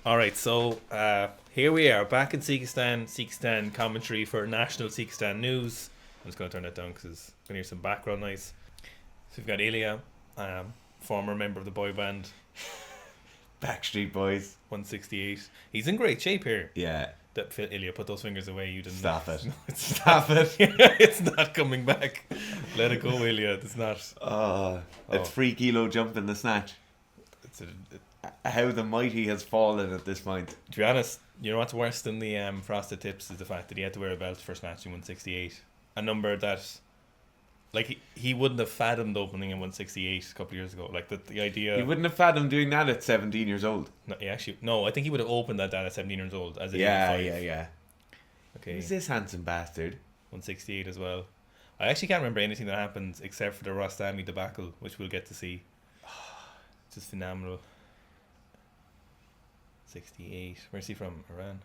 Alright, so here we are, back in Sikistan commentary for National Sikistan News. I'm just going to turn that down because I'm going to hear some background noise. So we've got Ilya, former member of the boy band Backstreet Boys. 168. He's in great shape here. Yeah. Ilya, put those fingers away. You didn't. Stop it. No, it's Stop it. it's not coming back. Let it go, Ilya. It's not. A 3 kilo jump in the snatch. It's How the mighty has fallen at this point. to be honest, you know what's worse than the frosted tips is the fact that he had to wear a belt for snatching 168. A number that, like, he wouldn't have fathomed opening in 168 a couple of years ago. Like, the idea. He wouldn't have fathomed doing that at 17 years old. No, I think he would have opened that at 17 years old. As an Yeah. 85. Okay. Who's this handsome bastard? 168 as well. I actually can't remember anything that happened except for the Rostami debacle, which we'll get to see. Just phenomenal. 68. Where's he from? Iran?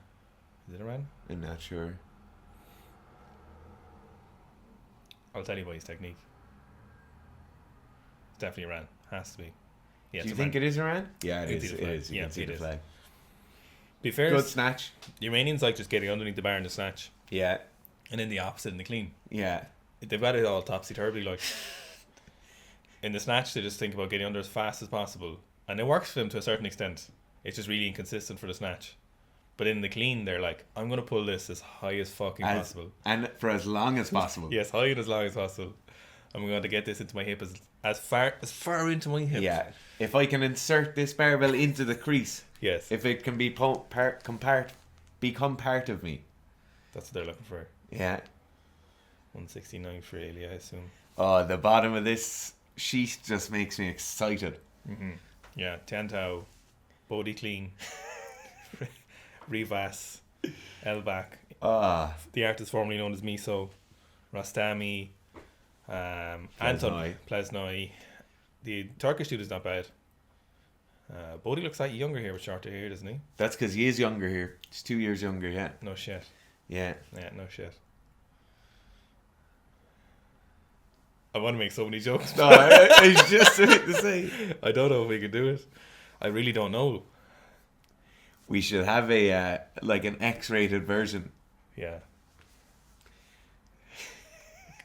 Is it Iran? I'm not sure. I'll tell you by his technique. It's definitely Iran. Has to be. Yeah, Do you think it is Iran? Yeah, You can it is. see the It flag. is. You Yeah, can see it the is. flag. Be fair, Good snatch. the Iranians like just getting underneath the bar in the snatch, Yeah. and then the opposite in the clean. Yeah. They've got it all topsy-turvy, like. In the snatch, they just think about getting under as fast as possible. And it works for them to a certain extent. It's just really inconsistent for the snatch. But in the clean, they're like, I'm going to pull this as high as fucking possible. And for as long as possible. Yes, high and as long as possible. I'm going to get this into my hip as far into my hip. Yeah. If I can insert this barbell into the crease, Yes. if it can become part of me. That's what they're looking for. Yeah. 169 for Ailey, I assume. Oh, the bottom of this sheet just makes me excited. Yeah, Tiantao, Bodhi Clean, Rivas, Elbak. Ah, The artist formerly known as Miso, Rastami, Anton Plesnoy. The Turkish dude is not bad. Bodhi looks like younger here with shorter hair, doesn't he? that's because he is younger here. He's 2 years younger, yeah. No shit. Yeah. Yeah, no shit. I want to make so many jokes. No, I was just about to say. I don't know if we can do it. I really don't know. We should have a like an X-rated version. Yeah.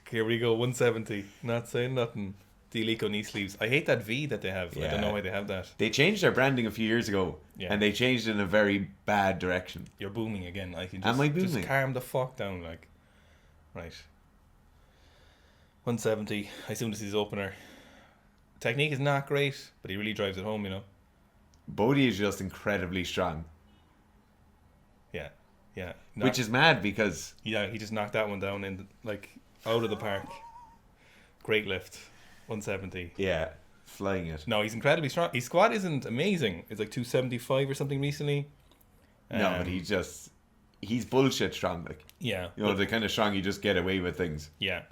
Here we go, 170. Not saying nothing. The Alico knee sleeves. I hate that V that they have. I Yeah. don't know why they have that. They changed their branding a few years ago, Yeah. and they changed it in a very bad direction. You're booming again. I can Am I just booming? calm the fuck down, like. Right. 170. I assume this is his opener. Technique is not great, but he really drives it home, you know. Bodhi is just incredibly strong, Yeah. Yeah. which is mad because Yeah, he just knocked that one down in out of the park. Great lift. 170. yeah, flying it. No, he's incredibly strong. His squat isn't amazing. It's like 275 or something recently. No, but he's bullshit strong. Like, Yeah. you know, the kind of strong you just get away with things. Yeah.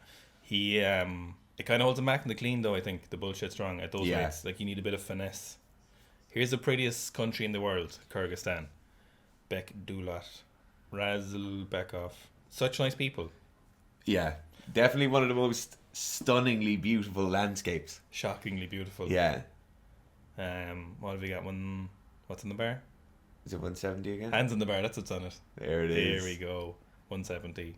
He it kind of holds him back in the clean though, I think, the bullshit strong at those Yeah. weights. Like, you need a bit of finesse. Here's the prettiest country in the world, Kyrgyzstan. Bek Dulat. Razulbekov. Such nice people. Yeah, definitely one of the most stunningly beautiful landscapes. Shockingly beautiful. Yeah. What have we got? What's in the bar? Is it 170 again? Hands in the bar, that's what's on it. There it is. Here we go. 170.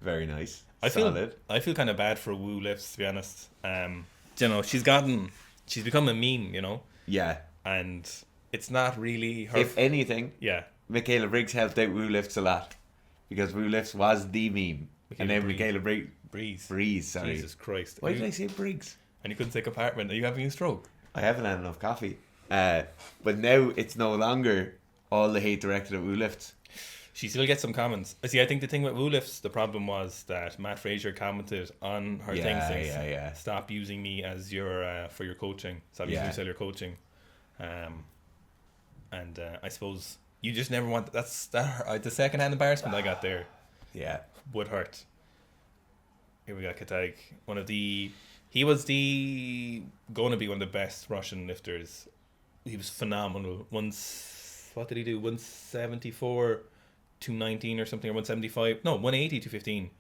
Very nice. I Solid. feel kind of bad for Wu lifts, to be honest. You know, she's become a meme, you know, Yeah. and it's not really her. If anything, Yeah, Michaela Briggs helped out Woo Lifts a lot. Because Woo Lifts was the meme. Michaela And then Briggs. Michaela Breeze. Breeze, sorry. Jesus Christ. Why did I say Briggs? And you couldn't say compartment. Are you having a stroke? I haven't had enough coffee. But now it's no longer all the hate directed at Woo Lifts. She still gets some comments. See, I think the thing with Wu lifts, the problem was that Matt Fraser commented on her thing saying, Yeah. "Stop using me as your for your coaching. Stop using me to sell your coaching." And I suppose you just never want the second hand embarrassment I got there Yeah. would hurt. Here we got Katag, he was going to be one of the best Russian lifters. He was phenomenal. What did he do? 174, 219 or something, or 175? No, 180, 215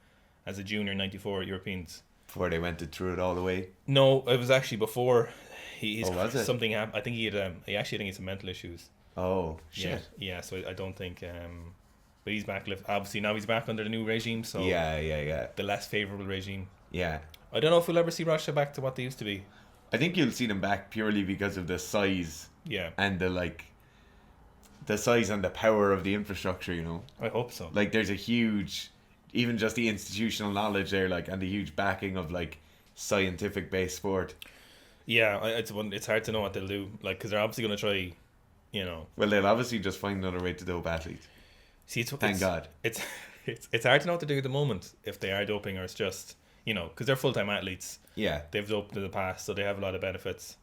as a junior, 94 Europeans. Before they went through it all the way. No, it was actually before. Was it? Something happened. I think he had. I think he had some mental issues. Oh, Yeah, shit. yeah. So I don't think. But he's back. Obviously now he's back under the new regime. So Yeah. the less favorable regime. Yeah. I don't know if we'll ever see Russia back to what they used to be. I think you'll see them back purely because of the size Yeah, and the size and the power of the infrastructure, you know. I hope so. Like there's a huge, even just the institutional knowledge there, like, and the huge backing of like scientific based sport. Yeah, it's hard to know what they'll do. Like, because they're obviously going to try. Well, they'll obviously just find another way to dope athletes. See, Thank God. It's it's hard to know what to do at the moment if they are doping or it's just because they're full time athletes. Yeah. They've doped in the past, so they have a lot of benefits.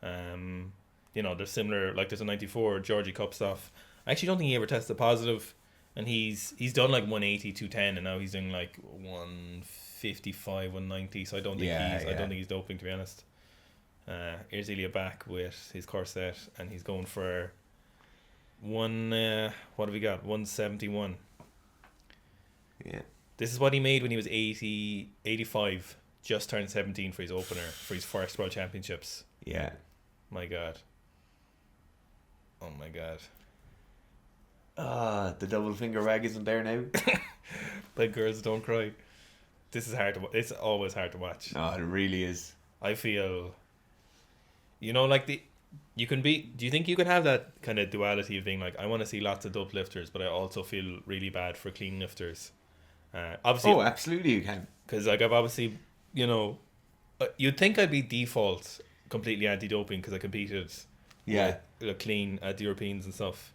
They're similar. Like there's a '94 Georgie Cup stuff. I actually don't think he ever tested positive, and he's done like 180, 210, and now he's doing like 155, 190. So I don't think I don't think he's doping, to be honest. Here's Ilya back with his corset, and he's going for one. What have we got? 171. Yeah. This is what he made when he was 85. Just turned 17 for his opener for his first World Championships. Yeah. My God. Oh my God. The double finger wag isn't there now. Like girls don't cry. This is hard to. It's always hard to watch. Oh, it really is. I feel. You can be. Do you think you can have that kind of duality of being like, I want to see lots of dope lifters, but I also feel really bad for clean lifters. Obviously. Oh, absolutely, you can. Because like I've obviously, you'd think I'd be default completely anti-doping because I competed. Yeah. Clean at the Europeans and stuff,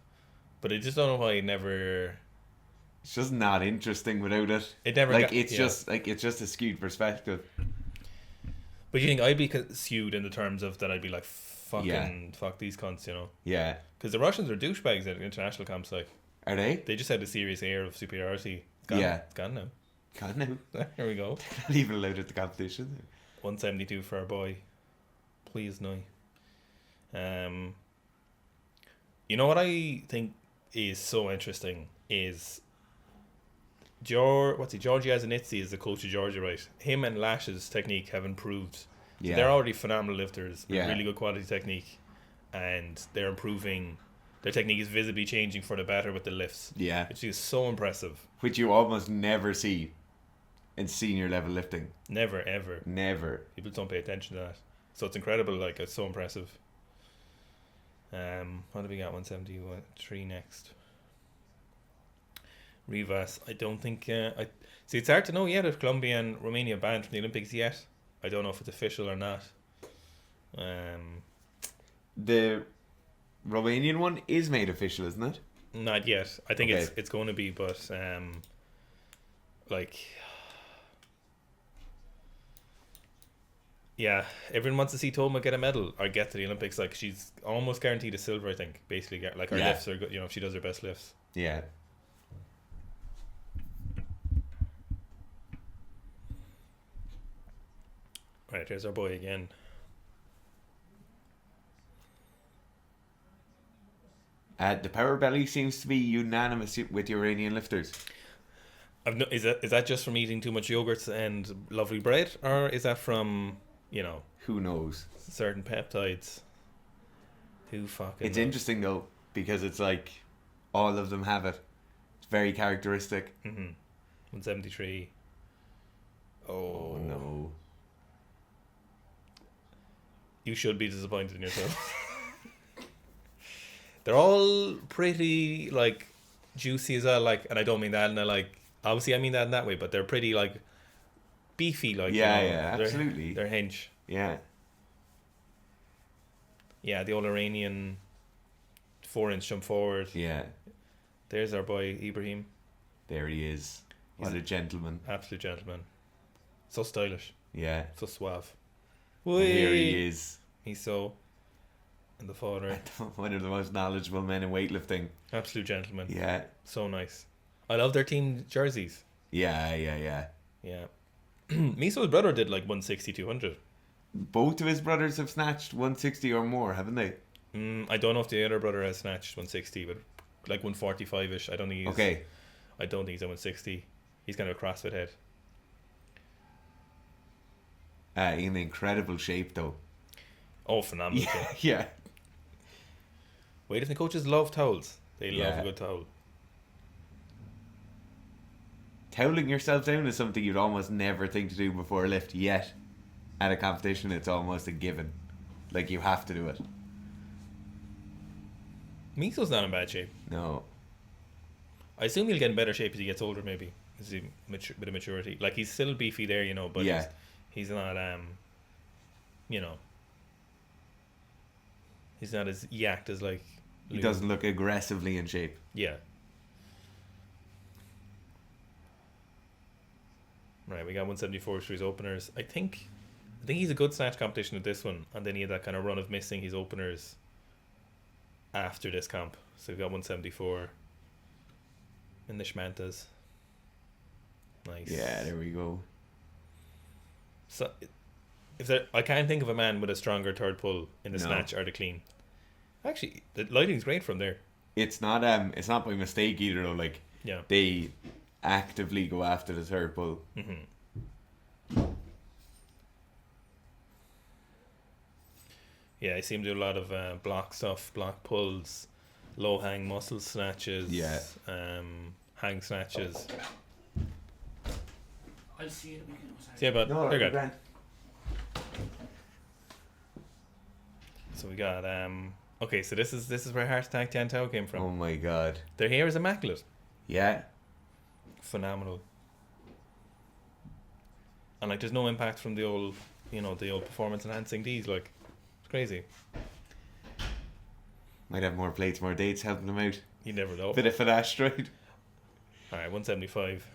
but I just don't know why I never. It's just not interesting without it. It never. It's just a skewed perspective. But you think I'd be skewed in the terms of that I'd be like fuck these cunts, Yeah. Because the Russians are douchebags at international camps. Like, are they? They just had a serious air of superiority. It's gone now. Gone now. Here we go. They're not even allowed at the competition. 172 for our boy. Please no. You know what I think is so interesting is Georgi Azanitsi is the coach of Georgia, right? Him and Lash's technique have improved. So they're already phenomenal lifters with really good quality technique, and they're improving. Their technique is visibly changing for the better with the lifts. Yeah. Which is so impressive. Which you almost never see in senior level lifting. Never, ever. Never. People don't pay attention to that. So it's incredible, like, it's so impressive. What do we got? 173 next. Rivas. I don't think... See, it's hard to know yet if Colombia and Romania banned from the Olympics yet. I don't know if it's official or not. The Romanian one is made official, isn't it? Not yet. I think it's going to be, but yeah, everyone wants to see Toma get a medal or get to the Olympics. Like, she's almost guaranteed a silver, I think. Basically, like her lifts are good. If she does her best lifts. Yeah. Right, there's our boy again. The power belly seems to be unanimous with Iranian lifters. Is that just from eating too much yogurt and lovely bread, or is that from who knows, certain peptides? Who fucking It's knows? interesting though, because it's like all of them have it. It's very characteristic. 173. Oh no. You should be disappointed in yourself. They're all pretty like juicy as well, like, and I don't mean that in a like, obviously I mean that in that way, but they're pretty like beefy, like, absolutely. They're hinge. Yeah, the old Iranian 4-inch jump forward. Yeah, there's our boy Ibrahim. There he is. What a gentleman. Absolute gentleman. So stylish. Yeah. So suave. And here he is. He's so... And the father. One of the most knowledgeable men in weightlifting. Absolute gentleman. Yeah. So nice. I love their team jerseys. Yeah. Miso's brother did like 160, 200. Both of his brothers have snatched 160 or more, haven't they? I don't know if the other brother has snatched 160, but like 145-ish. I don't think he's... Okay. I don't think he's at 160. He's kind of a CrossFit head. In incredible shape though. Oh, phenomenal. Yeah. Weightlifting coaches love towels. They love Yeah. a good towel. Toweling yourself down is something you'd almost never think to do before a lift, yet at a competition it's almost a given. Like, you have to do it. Miso's not in bad shape. No. I assume he'll get in better shape as he gets older, maybe. As he bit of maturity. Like, he's still beefy there, but Yeah. he's not, you know, he's not as yacked as, like... He doesn't look aggressively in shape. Yeah. Right, we got 174 for his openers. I think he's a good snatch competition at this one, and then he had that kind of run of missing his openers after this comp. So we got 174 in the Schmantas. Nice. Yeah, there we go. So I can't think of a man with a stronger third pull in the No. snatch or the clean. Actually, the lighting's great from there. It's not by mistake either though. Like, Yeah. they actively go after the third pull. Yeah, I see him do a lot of block stuff, block pulls, low hang muscle snatches, Yeah. hang snatches. I'll see it. We can. Yeah, but they're good. grand. So we got okay, so this is where Heart Attack Tian Tao came from. Oh my god. Their hair is immaculate. Yeah. Phenomenal. And like there's no impact from the old performance enhancing D's, like it's crazy. Might have more plates, more dates helping them out. You never know. Bit of an asteroid. Alright, 175.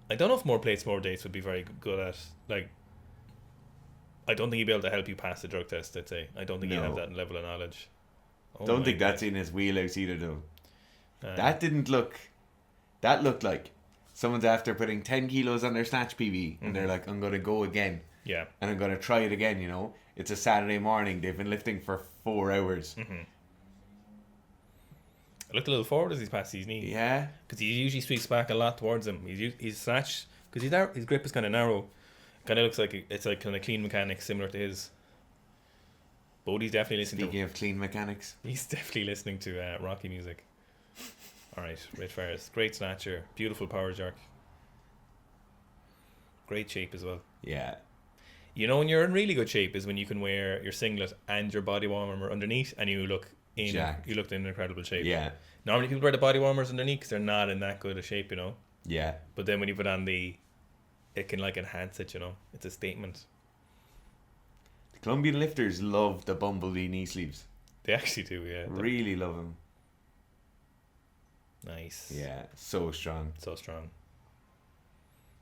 I don't know if more plates, more dates would be very good at, like, I don't think he'd be able to help you pass the drug test, I'd say. I don't think he'd No. have that level of knowledge. Oh Don't my think that's God. in his wheelhouse either though. Uh, That looked like someone's after putting 10 kilos on their snatch PB and they're Mhm. like, I'm going to go again Yeah. and I'm going to try it again, It's a Saturday morning. They've been lifting for 4 hours. I looked a little forward as he's passed his knee. Yeah. Because he usually sweeps back a lot towards him. He's snatch, because his grip is kind of narrow. Kind of looks like it's like kind of clean mechanics similar to his. Bodie's definitely listening Speaking of clean mechanics. He's definitely listening to Rocky music. Alright, Rich Ferris. Great snatcher. Beautiful power jerk. Great shape as well. Yeah. When you're in really good shape is when you can wear your singlet and your body warmer underneath and you look Jacked. in incredible shape. Yeah. Normally people wear the body warmers underneath because they're not in that good a shape, Yeah. But then when you put on it can like enhance it, It's a statement. The Colombian lifters love the bumblebee knee sleeves. They actually do, yeah. Really love them. Nice. Yeah. So strong. So strong.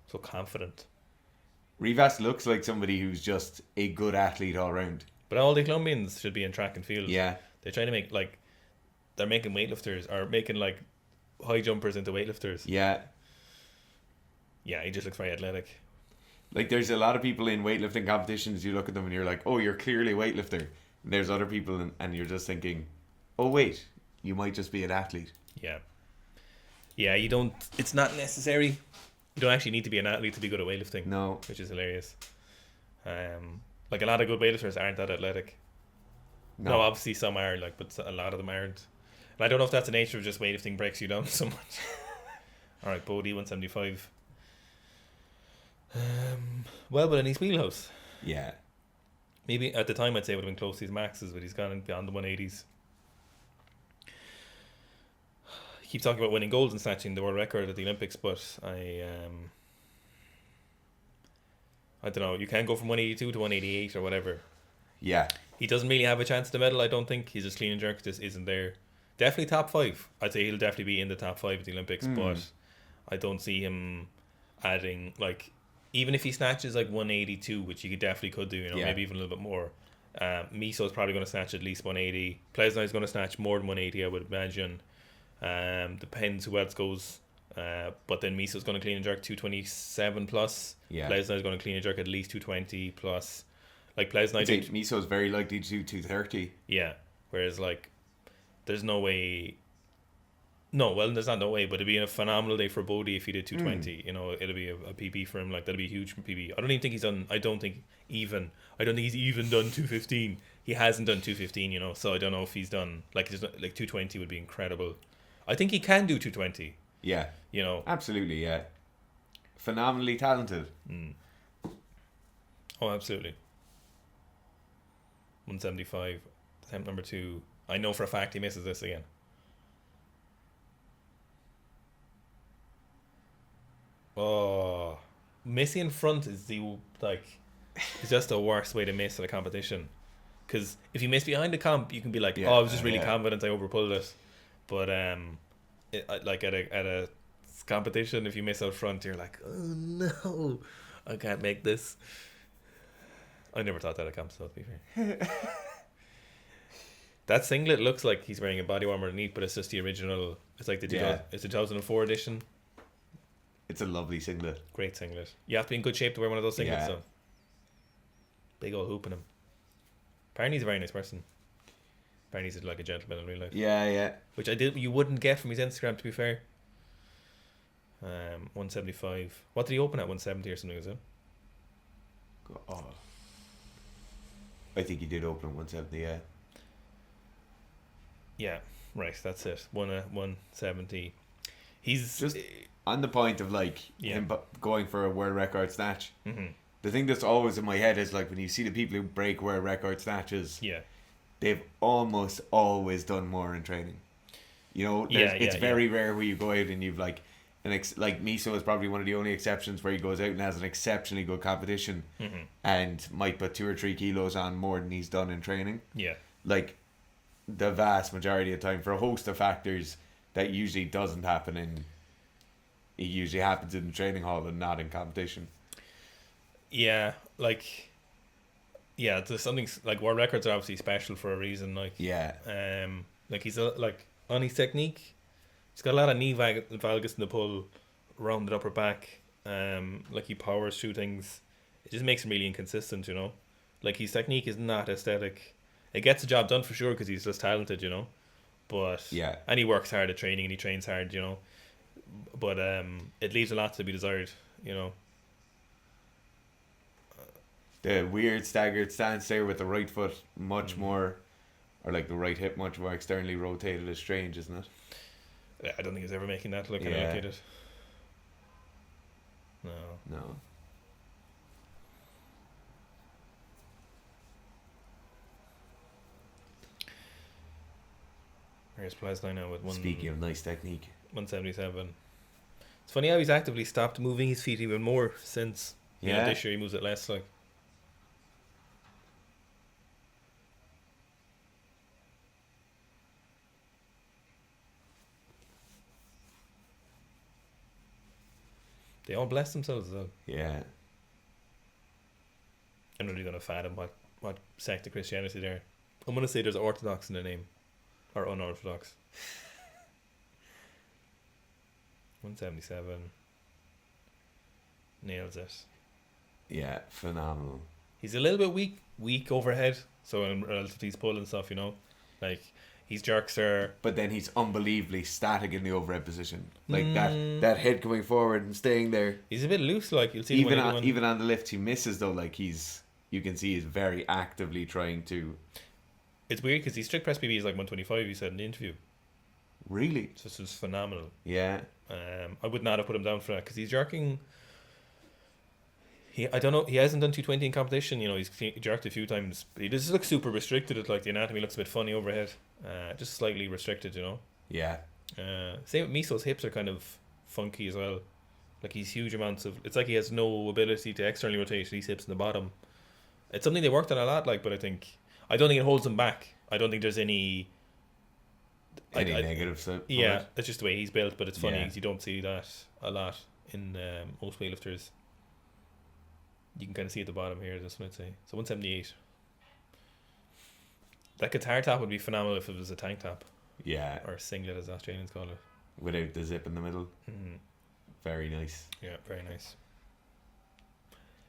So confident. Rivas looks like somebody who's just a good athlete all round. But all the Colombians should be in track and field. Yeah. They're trying to make they're making weightlifters or making high jumpers into weightlifters. Yeah. Yeah, he just looks very athletic. Like, there's a lot of people in weightlifting competitions, you look at them and you're like, oh, you're clearly a weightlifter. And there's other people and you're just thinking, oh, wait, you might just be an athlete. Yeah. Yeah, it's not necessary. You don't actually need to be an athlete to be good at weightlifting. No. Which is hilarious. Like a lot of good weightlifters aren't that athletic. No, obviously some are, but a lot of them aren't. And I don't know if that's the nature of just weightlifting breaks you down so much. Alright, Bodie 175. Well, but in his wheelhouse. Yeah. Maybe at the time I'd say it would have been close to his maxes, but he's gone beyond the 180s. He keeps talking about winning gold and snatching the world record at the Olympics, but I don't know. You can go from 182 to 188 or whatever. Yeah. He doesn't really have a chance to medal, I don't think. He's just clean and jerk, just isn't there. Definitely top 5. I'd say he'll definitely be in the top 5 at the Olympics, but I don't see him adding, even if he snatches 182, which he definitely could do, Yeah. maybe even a little bit more. Miso's probably going to snatch at least 180. Plesnai's going to snatch more than 180, I would imagine. Depends who else goes. But then Miso's going to clean and jerk 227 plus. Yeah. Plesnai's going to clean and jerk at least 220 plus. Plesnai I'd say did. Miso's very likely to do 230. Yeah. Whereas there's no way No, well, there's not no way, but it'd be a phenomenal day for Bodie if he did 220. You know, it'll be a PB for him. Like that'd be a huge PB. I don't even think he's done. I don't think he's even done 215. He hasn't done 215. You know, so I don't know if he's done like 220 would be incredible. I think he can do 220. Yeah. You know, Absolutely, yeah. Phenomenally talented. oh, absolutely. 175, attempt number 2. I know for a fact he misses this again. Oh, missing in front is it's just the worst way to miss at a competition. Because if you miss behind the comp, you can be like, Yeah, oh, I was just really yeah. confident I overpulled it. But like at a competition, if you miss out front, you're like, oh no, I can't make this. I never thought that at comp, so to be fair. That singlet looks like he's wearing a body warmer underneath, but it's just the original. It's like it's the 2004 edition. It's a lovely singlet. Great singlet. You have to be in good shape to wear one of those singlets, Yeah. though. Big old hoop in him. Apparently he's a very nice person. Apparently he's like a gentleman in real life. Yeah, yeah. Which you wouldn't get from his Instagram, to be fair. 175. What did he open at? 170 or something, is it? Oh. I think he did open at 170, yeah. Yeah, right, that's it. 170. He's Just on the point of like him going for a world record snatch. The thing that's always in my head is like when you see the people who break world record snatches, they've almost always done more in training. You know, it's very rare where you go out and you've like like Miso is probably one of the only exceptions where he goes out and has an exceptionally good competition and might put 2 or 3 kilos on more than he's done in training. Yeah. Like the vast majority of time, for a host of factors, that usually doesn't happen it usually happens in the training hall and not in competition. Yeah, there's something like world records are obviously special for a reason. Like like he's like on his technique, he's got a lot of knee valgus in the pull, rounded upper back. Like he powers through things. It just makes him really inconsistent, you know. Like his technique is not aesthetic. It gets the job done for sure because he's just talented, you know. But and he works hard at training and he trains hard, you know. But it leaves a lot to be desired, you know. The weird staggered stance there with the right foot much more, or like the right hip much more externally rotated is strange, isn't it? I don't think he's ever making that look allocated. No. Here's Plasline now with Speaking of nice technique, 177. It's funny how he's actively stopped moving his feet even more since this year he moves it less. Like they all bless themselves though. Yeah. I'm not really gonna fathom what sect of Christianity there. I'm gonna say there's Orthodox in the name. Or unorthodox. 177. Nails it. Yeah, phenomenal. He's a little bit weak overhead. So in relative to his pull and stuff, you know, like his jerks are. But then he's unbelievably static in the overhead position, like that head coming forward and staying there. He's a bit loose, like you'll see. Even on the lift, he misses though. Like you can see he's very actively trying to. It's weird because his strict press PB is like 125. He said in the interview. Really? So this is phenomenal. Yeah. I would not have put him down for that because he's jerking. I don't know. He hasn't done 220 in competition. You know, he's jerked a few times. But he just looks super restricted. It's like the anatomy looks a bit funny overhead. Just slightly restricted, you know. Yeah. Same with Miso's hips are kind of funky as well. Like he's huge amounts of. It's like he has no ability to externally rotate these hips in the bottom. It's something they worked on a lot. Like, but I don't think it holds him back. I don't think there's any negative side. Yeah, that's just the way he's built. But it's funny because you don't see that a lot in most weightlifters. You can kind of see at the bottom here. That's what I'd say. So 178. That guitar top would be phenomenal if it was a tank top. Yeah. Or a singlet, as Australians call it. Without the zip in the middle. Mm-hmm. Very nice. Yeah, very nice.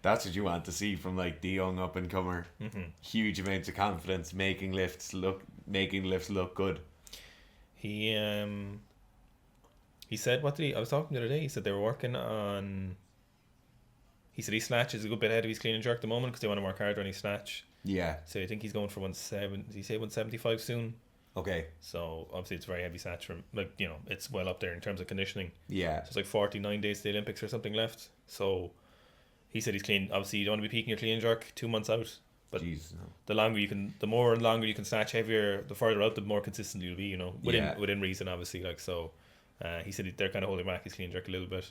That's what you want to see from like the young up and comer. Mm-hmm. Huge amounts of confidence, making lifts look good. He He said, I was talking the other day, he said they were working on... He said he snatches a good bit ahead of his clean and jerk at the moment because they want to work harder on his snatch. Yeah. So I think he's going for 170. Did he say 175 soon? Okay. So obviously it's a very heavy snatch from, like, you know, it's well up there in terms of conditioning. Yeah. So it's like 49 days to the Olympics or something left. So he said he's clean. Obviously you don't want to be peaking your clean and jerk 2 months out. But Jeez, no. the more longer you can snatch heavier, the further out, the more consistent you'll be, you know, within reason, obviously. Like, so he said they're kind of holding back his clean and jerk a little bit.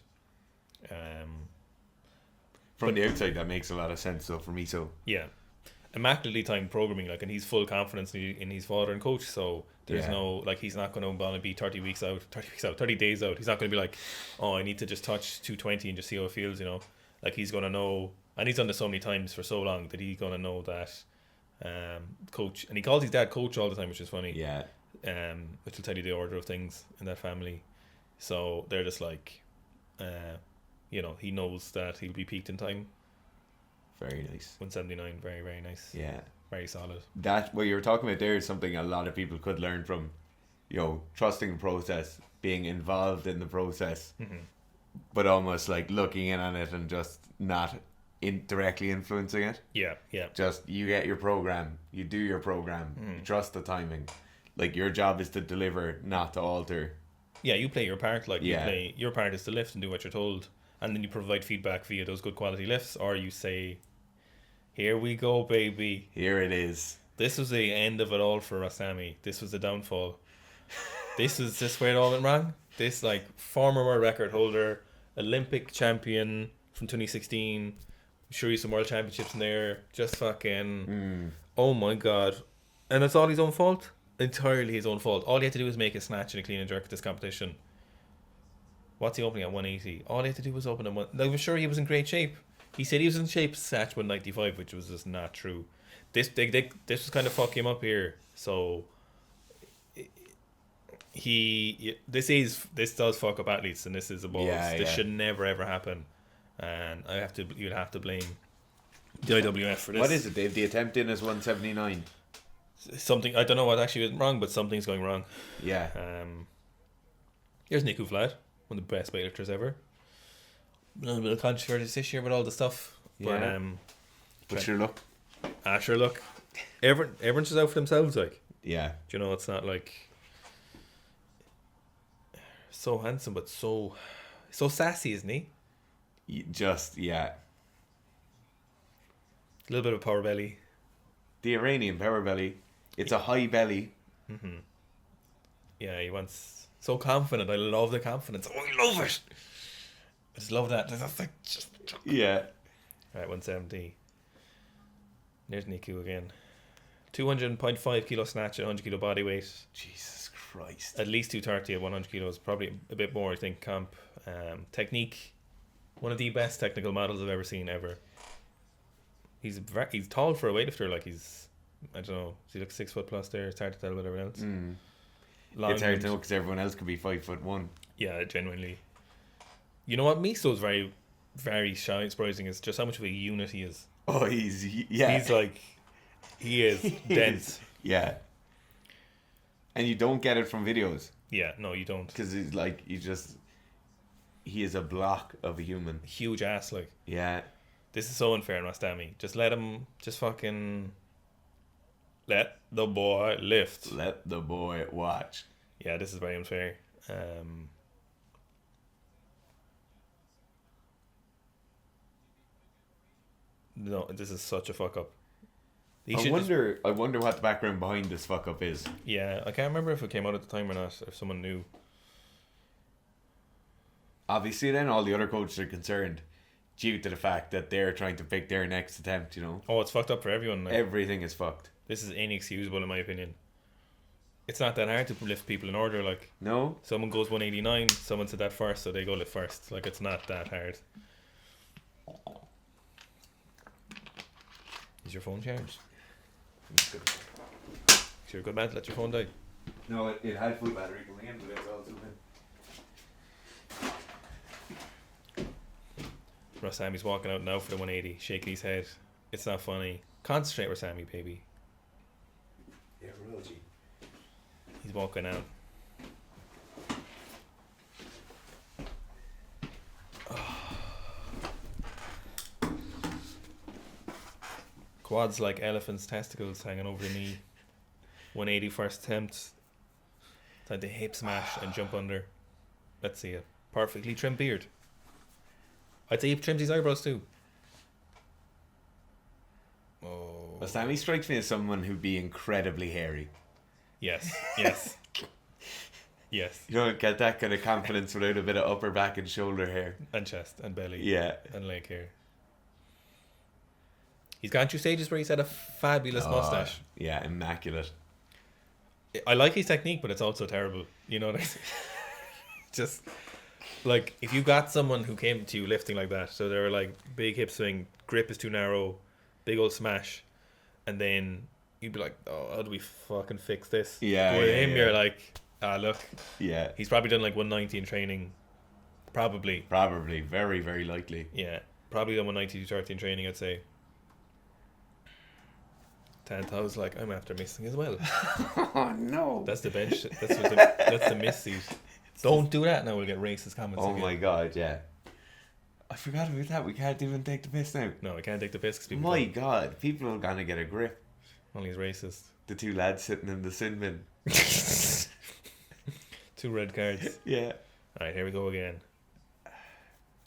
From the outside, that makes a lot of sense, though, for me. So yeah, immaculately timed programming, like, and he's full confidence in his father and coach. So there's no, like, he's not going to be 30 days out. He's not going to be like, oh, I need to just touch 220 and just see how it feels, you know. Like, he's going to know, and he's done this so many times for so long that he's going to know that coach, and he calls his dad coach all the time, which is funny. Yeah. Which will tell you the order of things in that family. So they're just like, you know, he knows that he'll be peaked in time. Very nice. 179, very, very nice. Yeah. Very solid. That, what you were talking about there is something a lot of people could learn from, you know, trusting the process, being involved in the process, but almost like looking in on it and just not directly influencing it. Yeah, yeah. Just, you get your program, you do your program, you trust the timing. Like, your job is to deliver, not to alter. Yeah, you play your part. Like, your part is to lift and do what you're told. And then you provide feedback via those good quality lifts, or you say, here we go, baby. Here it is. This was the end of it all for Rastami. This was the downfall. This is just where it all went wrong. This, like, former world record holder, Olympic champion from 2016. I'm sure he's some world championships in there. Just fucking, oh my God. And it's all his own fault? Entirely his own fault. All he had to do was make a snatch and a clean and jerk at this competition. What's he opening at 180? All he had to do was open at 1. I was sure he was in great shape. He said he was in shape to snatch 195, which was just not true. This was kind of fuck him up here. So this does fuck up athletes, and this is a balls. This should never ever happen. And you'd have to blame the IWF for this. What is it, Dave? The attempt in is 179. Something, I don't know what actually went wrong, but something's going wrong. Yeah. Here's Nico Flatt, one of the best weightlifters ever. A little bit of controversy this year with all the stuff. Yeah. But sure, look. Sure, look. Everyone's just out for themselves, like. Yeah. Do you know, it's not like... So handsome, but so sassy, isn't he? Just, yeah. A little bit of power belly. The Iranian power belly. It's a high belly. Mm-hmm. Yeah, he wants... So confident. I love the confidence. Oh, I love it. I just love that. That's like just... Yeah. Right, 170. There's Niku again. 200.5 kilo snatch at 100 kilo body weight. Jesus Christ. At least 230 at 100 kilos. Probably a bit more, I think, comp. Technique. One of the best technical models I've ever seen, ever. He's tall for a weightlifter. Like, he's... I don't know. He looks 6 foot plus there. It's hard to tell with everyone else. It's hard to know because everyone else could be 5'1". Yeah, genuinely. You know what? Miso's very, very shy and surprising is just how much of a unit he is. Oh, yeah. He's like, he is dense. Yeah. And you don't get it from videos. Yeah, no, you don't. Because he's like, he is a block of a human. Huge ass, like. Yeah. This is so unfair, Rastami. Just let him, let the boy lift. Let the boy watch. Yeah, this is very unfair. No, this is such a fuck up. I wonder what the background behind this fuck up is. Yeah, I can't remember if it came out at the time or not, if someone knew. Obviously, then all the other coaches are concerned due to the fact that they're trying to pick their next attempt, you know. Oh, it's fucked up for everyone. Like. Everything is fucked. This is inexcusable in my opinion. It's not that hard to lift people in order, like. No. Someone goes 189, someone said that first, so they go lift first. Like, it's not that hard. Is your phone charged? You're a good man to let your phone die. No, it had full battery going in, but it's also been. Rastami's walking out now for the 180, shaking his head. It's not funny. Concentrate, Rastami, baby. Yeah, real G. He's walking out. Quads like elephants' testicles hanging over the knee. 180 first attempt. Time to hip smash and jump under. Let's see a perfectly trimmed beard. I'd say he trims his eyebrows too. Oh. Well, Stanley strikes me as someone who'd be incredibly hairy. Yes. Yes. You don't get that kind of confidence without a bit of upper back and shoulder hair. And chest and belly. Yeah. And leg hair. He's gone through stages where he's had a fabulous mustache. Yeah, immaculate. I like his technique, but it's also terrible. You know what I mean? Just like if you got someone who came to you lifting like that, so they're like big hip swing, grip is too narrow, big old smash, and then you'd be like, oh, how do we fucking fix this? Yeah. But with him, you're like, look. Yeah. He's probably done like 190 in training. Probably. Very, very likely. Yeah. Probably done 190 to 230 in training, I'd say. 10th, I was like, I'm after missing as well. Oh no. That's the bench. That's the miss seat. Don't do that now, we'll get racist comments again. My god, yeah. I forgot about that. We can't even take the piss now. No, we can't take the piss because people My god, people are gonna get a grip. Only he's racist. The two lads sitting in the sin bin. 2 red cards. Yeah. Alright, here we go again.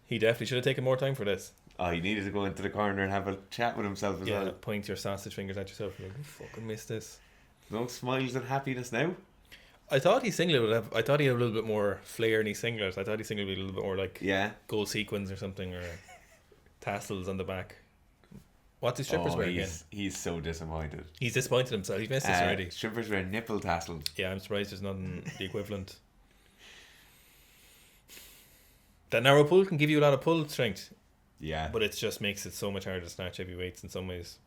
He definitely should have taken more time for this. Oh, he needed to go into the corner and have a chat with himself as well. Point your sausage fingers at yourself. Like, I fucking missed this. No smiles and happiness now. I thought his singlet would have. I thought he had a little bit more flair in his singlet. I thought his singlet would be a little bit more like gold sequins or something, or tassels on the back. What's his strippers wear again? He's so disappointed. He's disappointed himself. He's missed this already. Strippers wear nipple tassels. Yeah, I'm surprised there's nothing the equivalent. That narrow pull can give you a lot of pull strength. Yeah. But it just makes it so much harder to snatch heavy weights in some ways.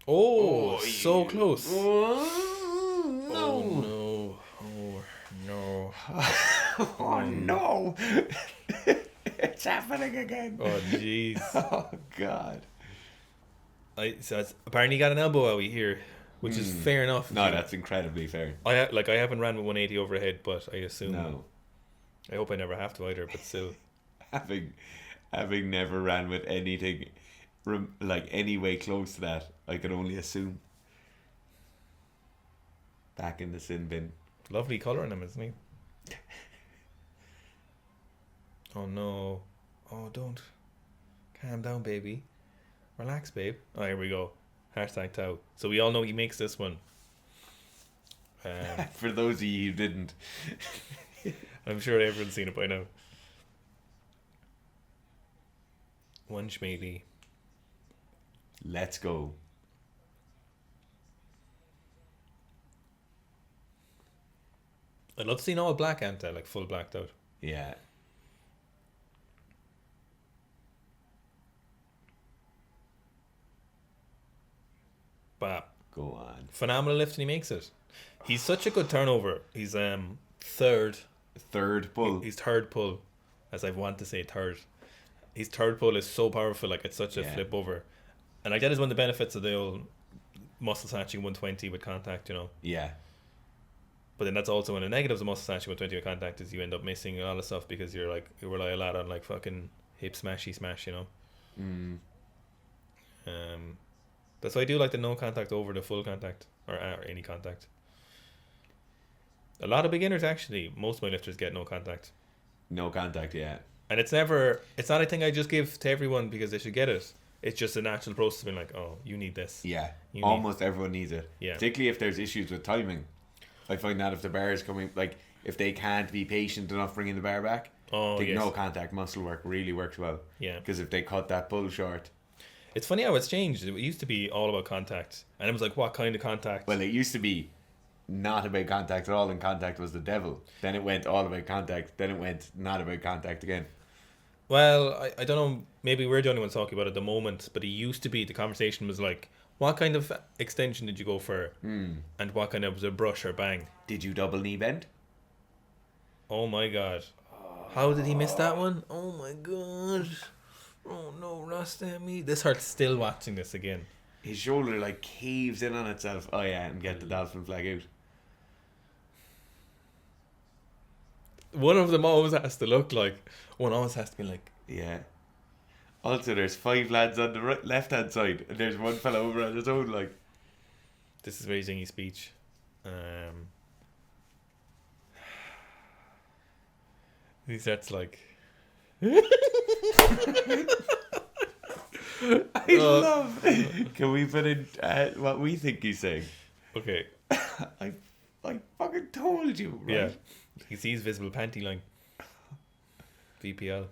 Oh, so close. Oh no. Oh no. Oh no. It's happening again. Oh jeez. Oh god. Apparently he got an elbow out here, which is fair enough. No, that's incredibly fair. I haven't ran with 180 overhead, but I assume. No. I hope I never have to either, but still. having never ran with anything like any way close to that, I could only assume. Back in the sin bin. Lovely colour in him, isn't he? Oh no. Oh, don't. Calm down, baby. Relax, babe. Oh, here we go. #Tau. So we all know he makes this one. For those of you who didn't. I'm sure everyone's seen it by now. One schmealy. Let's go. I'd love to see all black Anta, like full blacked out. Yeah. Bap. Go on. Phenomenal lift and he makes it. He's such a good turnover. He's third pull. He's third pull, as I want to say third. His third pull is so powerful, like it's such a flip over. And like that is one of the benefits of the old muscle snatching 120 with contact, you know. Yeah. But then that's also one of the negatives of muscle snatching 120 with contact is you end up missing a lot of stuff because you rely a lot on like fucking hip smash, you know. That's why I do like the no contact over the full contact or any contact. A lot of beginners actually, most of my lifters get no contact. No contact, yeah. And it's not a thing I just give to everyone because they should get it. It's just a natural process of being like, oh, you need this. Yeah. Almost everyone needs it. Yeah. Particularly if there's issues with timing. I find that if the bar is coming, like, if they can't be patient enough bringing the bar back, no contact muscle work really works well. Yeah. Because if they cut that pull short. It's funny how it's changed. It used to be all about contact. And it was like, what kind of contact? Well, it used to be not about contact at all, and contact was the devil. Then it went all about contact. Then it went not about contact again. Well, I don't know. Maybe we're the only ones talking about it at the moment, but it used to be the conversation was like, what kind of extension did you go for? And what kind of was a brush or bang? Did you double knee bend? Oh my god. How did he miss that one? Oh my god. Oh no, Rasta me. This hurts still watching this again. His shoulder like caves in on itself. Oh yeah, and get the dolphin flag out. One of them always has to look like. One always has to be like. Yeah. Also, there's 5 lads on the left-hand side, and there's one fella over on his own, like. This is very zingy speech. He starts like... I love... Can we put in what we think he's saying? Okay. I fucking told you, right? Yeah. You can see his visible panty line. VPL.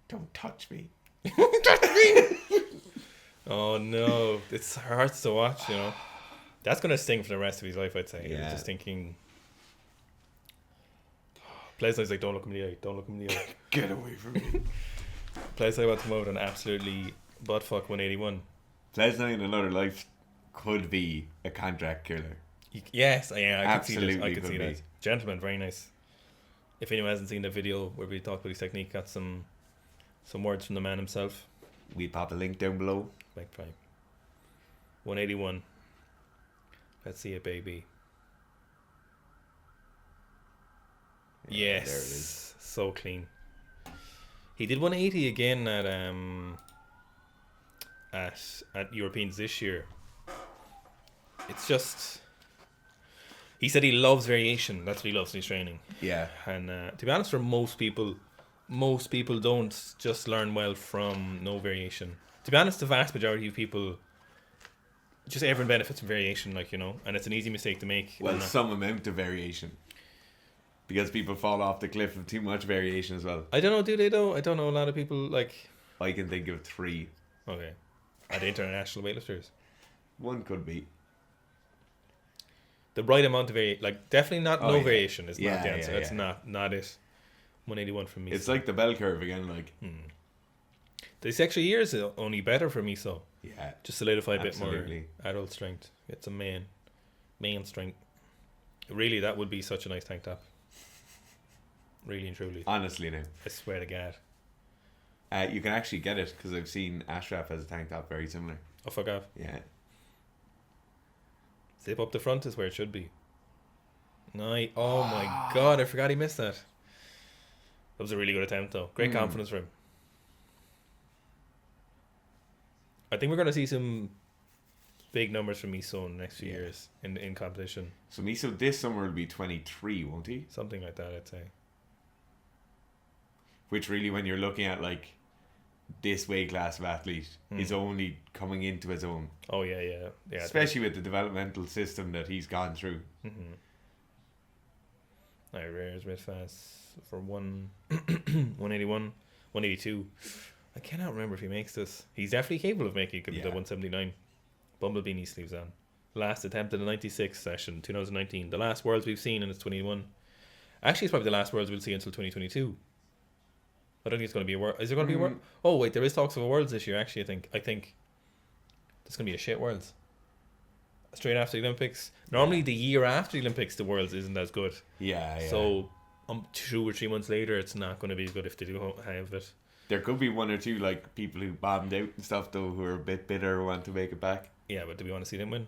Don't touch me. Oh no. It hurts to watch, you know. That's going to sting for the rest of his life, I'd say. Yeah. He's just thinking... Pleasant's like, don't look him in the eye. Don't look him in the eye. Get away from me. Pleasant about to come out and absolutely buttfuck 181. Pleasant in another life could be a contract killer. Yes, yeah, I could see that. I Absolutely could see that. Gentleman, very nice. If anyone hasn't seen the video where we talked about his technique, got some words from the man himself. We pop a link down below. Like prime. 181. Let's see it, baby. Yes, there it is. So clean. He did 180 again at Europeans this year. It's just... He said he loves variation. That's what he loves in his training. Yeah. And to be honest, for most people don't just learn well from no variation. To be honest, the vast majority of people, just everyone benefits from variation, like, you know, and it's an easy mistake to make. Well, some amount of variation. Because people fall off the cliff of too much variation as well. I don't know, do they though? I don't know a lot of people, like... I can think of 3. Okay. At international weightlifters. One could be. The right amount of variation, like, definitely not no variation is not the answer. Yeah, That's not it. 181 for me. It's like the bell curve again, like. This extra year is only better for me, so. Yeah. Just solidify a absolutely. bit more adult strength. It's a main strength. Really, that would be such a nice tank top. Really and truly. Honestly now. I swear to God. You can actually get it because I've seen Ashraf as a tank top very similar. Oh, fuck off. Yeah. Zip up the front is where it should be. Nice. Oh my God, I forgot he missed that. That was a really good attempt though. Great confidence for him. I think we're going to see some big numbers from Miso in the next few years in competition. So Miso this summer will be 23, won't he? Something like that, I'd say. Which really, when you're looking at like this weight class of athlete, is only coming into his own. Oh yeah. Especially with the developmental system that he's gone through. I rares mid fast for 181, 182. I cannot remember if he makes this. He's definitely capable of making it. Could be the 179. Bumblebee knee sleeves on. Last attempt at the 96 session, 2019. The last Worlds we've seen, and it's 21. Actually, it's probably the last Worlds we'll see until 2022. I don't think it's going to be a world. Is there going to be a world? Oh wait, there is talks of a Worlds this year. Actually, I think there's going to be a shit Worlds straight after the Olympics. Normally, the year after the Olympics, the Worlds isn't as good. Yeah. So 2 or 3 months later, it's not going to be as good if they do have it. There could be 1 or 2 like people who bombed out and stuff though, who are a bit bitter, want to make it back. Yeah, but do we want to see them win?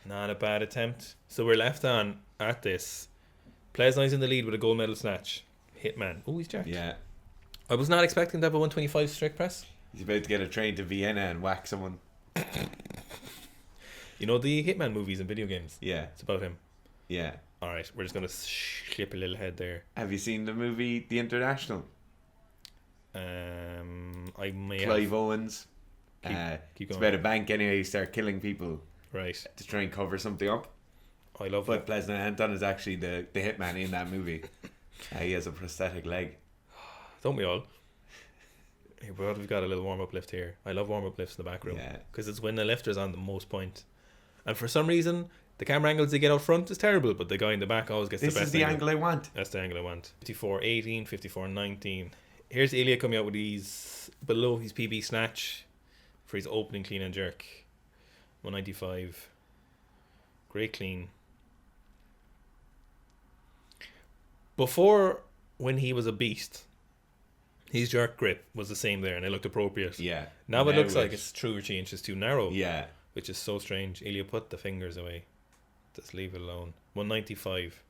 Not a bad attempt. So we're left on at this. Plesni's in the lead with a gold medal snatch. Hitman. Oh, he's jacked. Yeah. I was not expecting to have a 125 strict press. He's about to get a train to Vienna and whack someone. You know the Hitman movies and video games? Yeah. It's about him. Yeah. Alright, we're just going to slip a little head there. Have you seen the movie The International? I may Clive have. Owens. Keep going. It's about a bank anyway. You start killing people. Right. To try and cover something up. I love But that. Pleasant Anton is actually the hitman in that movie. He has a prosthetic leg. Don't we all? Hey, but we've got a little warm-up lift here. I love warm-up lifts in the back room. Yeah. Because it's when the lifter's on the most point. And for some reason, the camera angles they get out front is terrible, but the guy in the back always gets the best This is the angle I want. That's the angle I want. 54.18, 54.19. Here's Ilya coming out with these below his PB snatch for his opening clean and jerk. 195. Great clean. Before, when he was a beast, his jerk grip was the same there and it looked appropriate. Yeah. Now it looks like it's 2 or 3 inches too narrow. Yeah. Which is so strange. Ilya, put the fingers away. Just leave it alone. 195.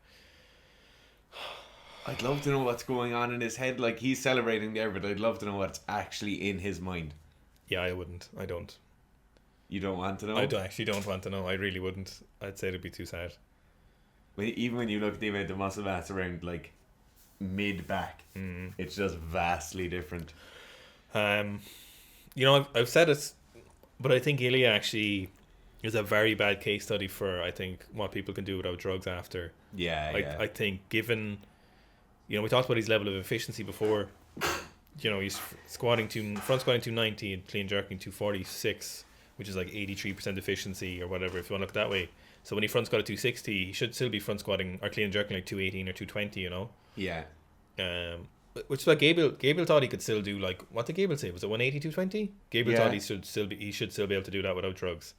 I'd love to know what's going on in his head. Like, he's celebrating there, but I'd love to know what's actually in his mind. Yeah, I wouldn't. I don't. You don't want to know? Actually don't want to know. I really wouldn't. I'd say it'd be too sad. Even when you look at the amount of muscle mass around, like, mid-back, it's just vastly different. You know, I've said it, but I think Ilya actually is a very bad case study for, I think, what people can do without drugs after. Yeah, I think given, you know, we talked about his level of efficiency before. You know, he's front squatting 290 and clean jerking 246, which is like 83% efficiency or whatever, if you want to look that way. So when he front squatted 260, he should still be front squatting or clean jerking like 218 or 220, you know? Yeah. Which is what Gabriel thought he could still do. Like, what did Gabriel say? Was it 180, 220? Gabriel thought he should still be able to do that without drugs.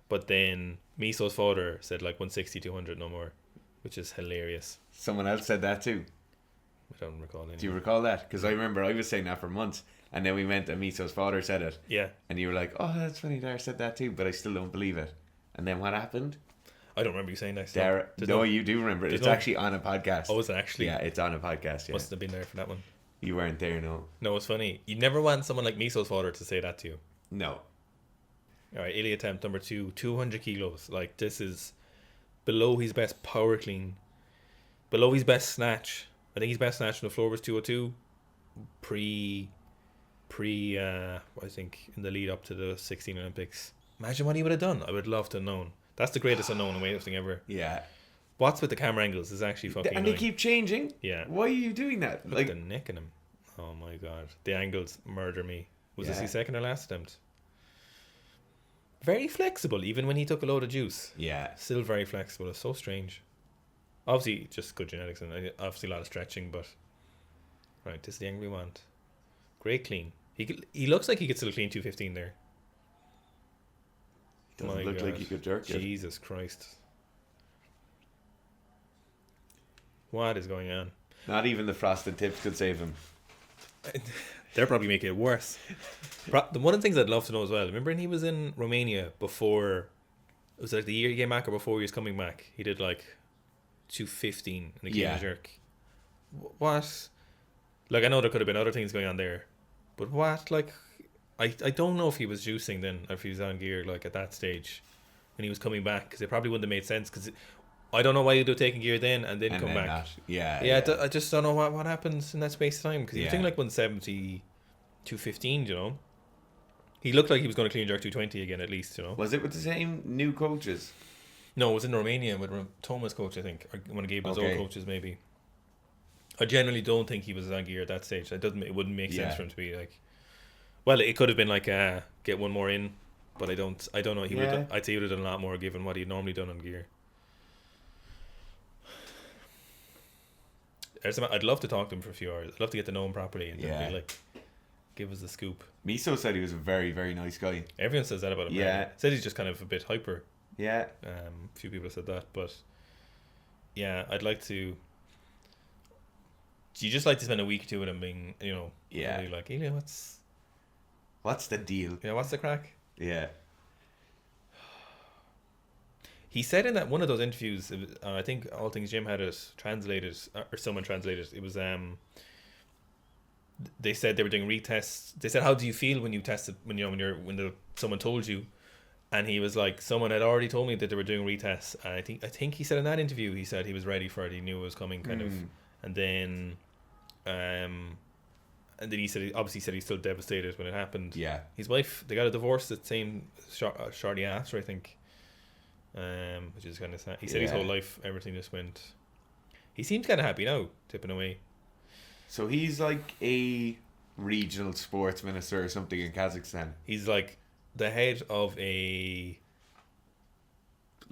But then Miso's father said like 160, 200, no more, which is hilarious. Someone else said that too. I don't recall anything. Do you recall that? Because I remember I was saying that for months, and then we went and Miso's father said it. Yeah. And you were like, "Oh, that's funny. Dara said that too," but I still don't believe it. And then what happened? I don't remember you saying that. Dara, you do remember. It's actually on a podcast. Oh, is it actually? Yeah, it's on a podcast. Yeah. Must have been there for that one. You weren't there, no. No, it's funny. You never want someone like Miso's father to say that to you. No. All right, Ilya attempt number 2, 200 kilos. Like, this is below his best power clean, below his best snatch. I think his best snatch on the floor was 202. I think in the lead up to the 16 Olympics. Imagine what he would have done. I would love to have known. That's the greatest unknown in weightlifting ever. Yeah. What's with the camera angles is actually fucking And annoying. they keep changing. Yeah. Why are you doing that? Look at the neck in him. Oh my god. The angles murder me. Was this his second or last attempt? Very flexible, even when he took a load of juice. Yeah. Still very flexible. It's so strange. Obviously, just good genetics and obviously a lot of stretching, but... Right, this is the angle we want. Great clean. He looks like he could still clean 215 there. Doesn't look like he could jerk it. Jesus Christ. What is going on? Not even the frosted tips could save him. They're probably making it worse. One of the things I'd love to know as well, remember when he was in Romania before, it was like the year he came back or before he was coming back, he did like 215 in a clean jerk. What? Like, I know there could have been other things going on there, but what? Like, I don't know if he was juicing then, or if he was on gear like at that stage when he was coming back, because it probably wouldn't have made sense, because I don't know why you'd have taken gear then and then come back. Not. I just don't know what happens in that space of time, because you're thinking like 170, 215, you know. He looked like he was going to clean jerk 220 again at least, you know. Was it with the same new coaches? No, it was in Romania with Thomas' coach, I think, or one of Gabriel's old coaches maybe. I generally don't think he was on gear at that stage. It wouldn't make sense for him to be like. Well, it could have been like get one more in, but I don't know. I'd say he would have done a lot more given what he'd normally done on gear. I'd love to talk to him for a few hours. I'd love to get to know him properly and then be like, give us the scoop. Miso said he was a very, very nice guy. Everyone says that about him. Yeah, said he's just kind of a bit hyper. Yeah. A few people have said that, but yeah, I'd like to. Do you just like to spend a week or two with him being, you know, really like, you know, what's the deal? Yeah, what's the crack? Yeah. He said in that one of those interviews, I think All Things Gym had it translated, or someone translated. It was they said they were doing retests. They said, "How do you feel when you tested? Someone told you?" And he was like, "Someone had already told me that they were doing retests." And I think he said in that interview, he said he was ready for it. He knew it was coming, kind of. And then he said, obviously said he's still devastated when it happened. Yeah. His wife, they got a divorce the same shortly after, I think. Which is kind of sad. He said his whole life, everything just went. He seems kind of happy now, tipping away. So he's like a regional sports minister or something in Kazakhstan. He's like the head of a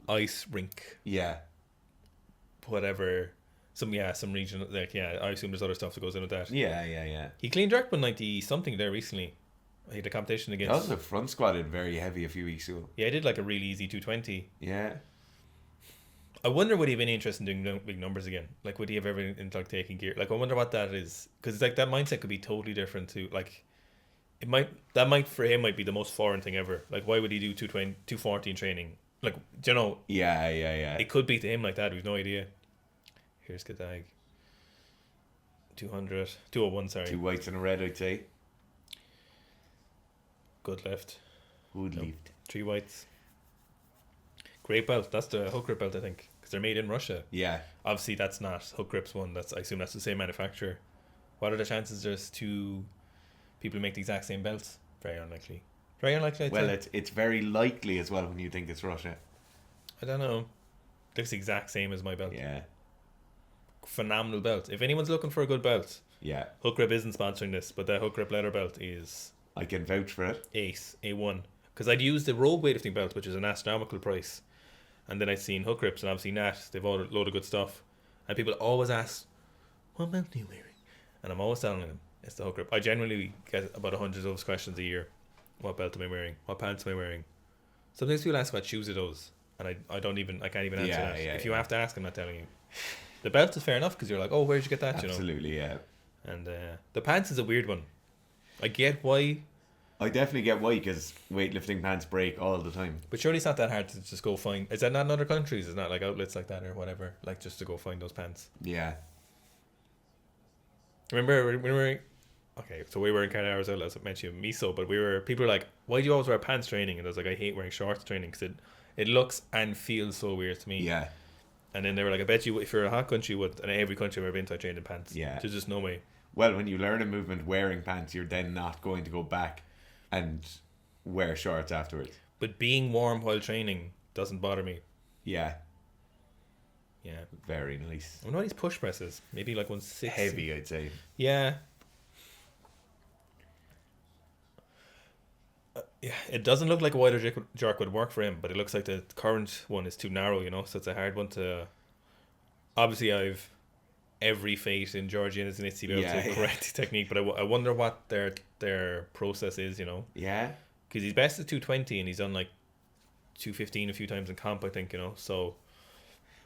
ice rink. Yeah. Whatever. Some regional, like, I assume there's other stuff that goes in with that. Yeah. He clean jerked 190 something there recently. He had a competition against. That was a front squatted very heavy a few weeks ago. Yeah, he did like a really easy 220. Yeah. I wonder would he have been interested in doing big numbers again? Like, would he have ever into like taking gear? Like, I wonder what that is, because it's like that mindset could be totally different to like. For him might be the most foreign thing ever. Like, why would he do 220, 240 in training? Like, do you know? Yeah. It could be to him like that. We've no idea. Here's Kadag. 200, 201, sorry. 2 whites and a red, I'd say. Good lift. Good lift. 3 whites. Great belt. That's the hook grip belt, I think, because they're made in Russia. Yeah. Obviously, that's not Hook Grip's one. I assume that's the same manufacturer. What are the chances there's 2 people who make the exact same belts? Very unlikely. Very unlikely, I'd say. It's very likely as well when you think it's Russia. I don't know. Looks the exact same as my belt. Yeah. Phenomenal belt. If anyone's looking for a good belt, yeah, Hook Grip isn't sponsoring this, but the Hook Grip leather belt is... I can vouch for it. Ace, A1. Because I'd used the Rogue weightlifting belt, which is an astronomical price. And then I'd seen Hook Grips, and obviously Nat, they've all a load of good stuff. And people always ask, what belt are you wearing? And I'm always telling them, it's the Hook Grip. I generally get about 100 of those questions a year. What belt am I wearing? What pants am I wearing? Sometimes people ask what shoes are those, and I can't even answer that. If you have to ask, I'm not telling you. The belt is fair enough because you're like, oh, where'd you get that? Absolutely, yeah. And the pants is a weird one. I get why. I definitely get why, because weightlifting pants break all the time. But surely it's not that hard to just go find. Is that not in other countries? Is not like outlets like that or whatever? Like just to go find those pants. Yeah. Remember when we were. Okay, so we were in Canada as well, as I mentioned, miso, but people were like, why do you always wear pants training? And I was like, I hate wearing shorts training because it looks and feels so weird to me. Yeah. And then they were like, I bet you if you're a hot country would, and every country I've ever been to, I trained in pants. Yeah. There's just no way. Well, when you learn a movement wearing pants, you're then not going to go back and wear shorts afterwards. But being warm while training doesn't bother me. Yeah. Yeah. Very nice. I wonder what these push presses. Maybe like 160. Heavy, I'd say. Yeah. Yeah, it doesn't look like a wider jerk would work for him, but it looks like the current one is too narrow, so it's a hard one to... Obviously, I've every faith in Georgie and his Nitsi to be able to correct the technique, but I wonder what their process is, Yeah. Because he's best at 220 and he's done like 215 a few times in comp, I think, so...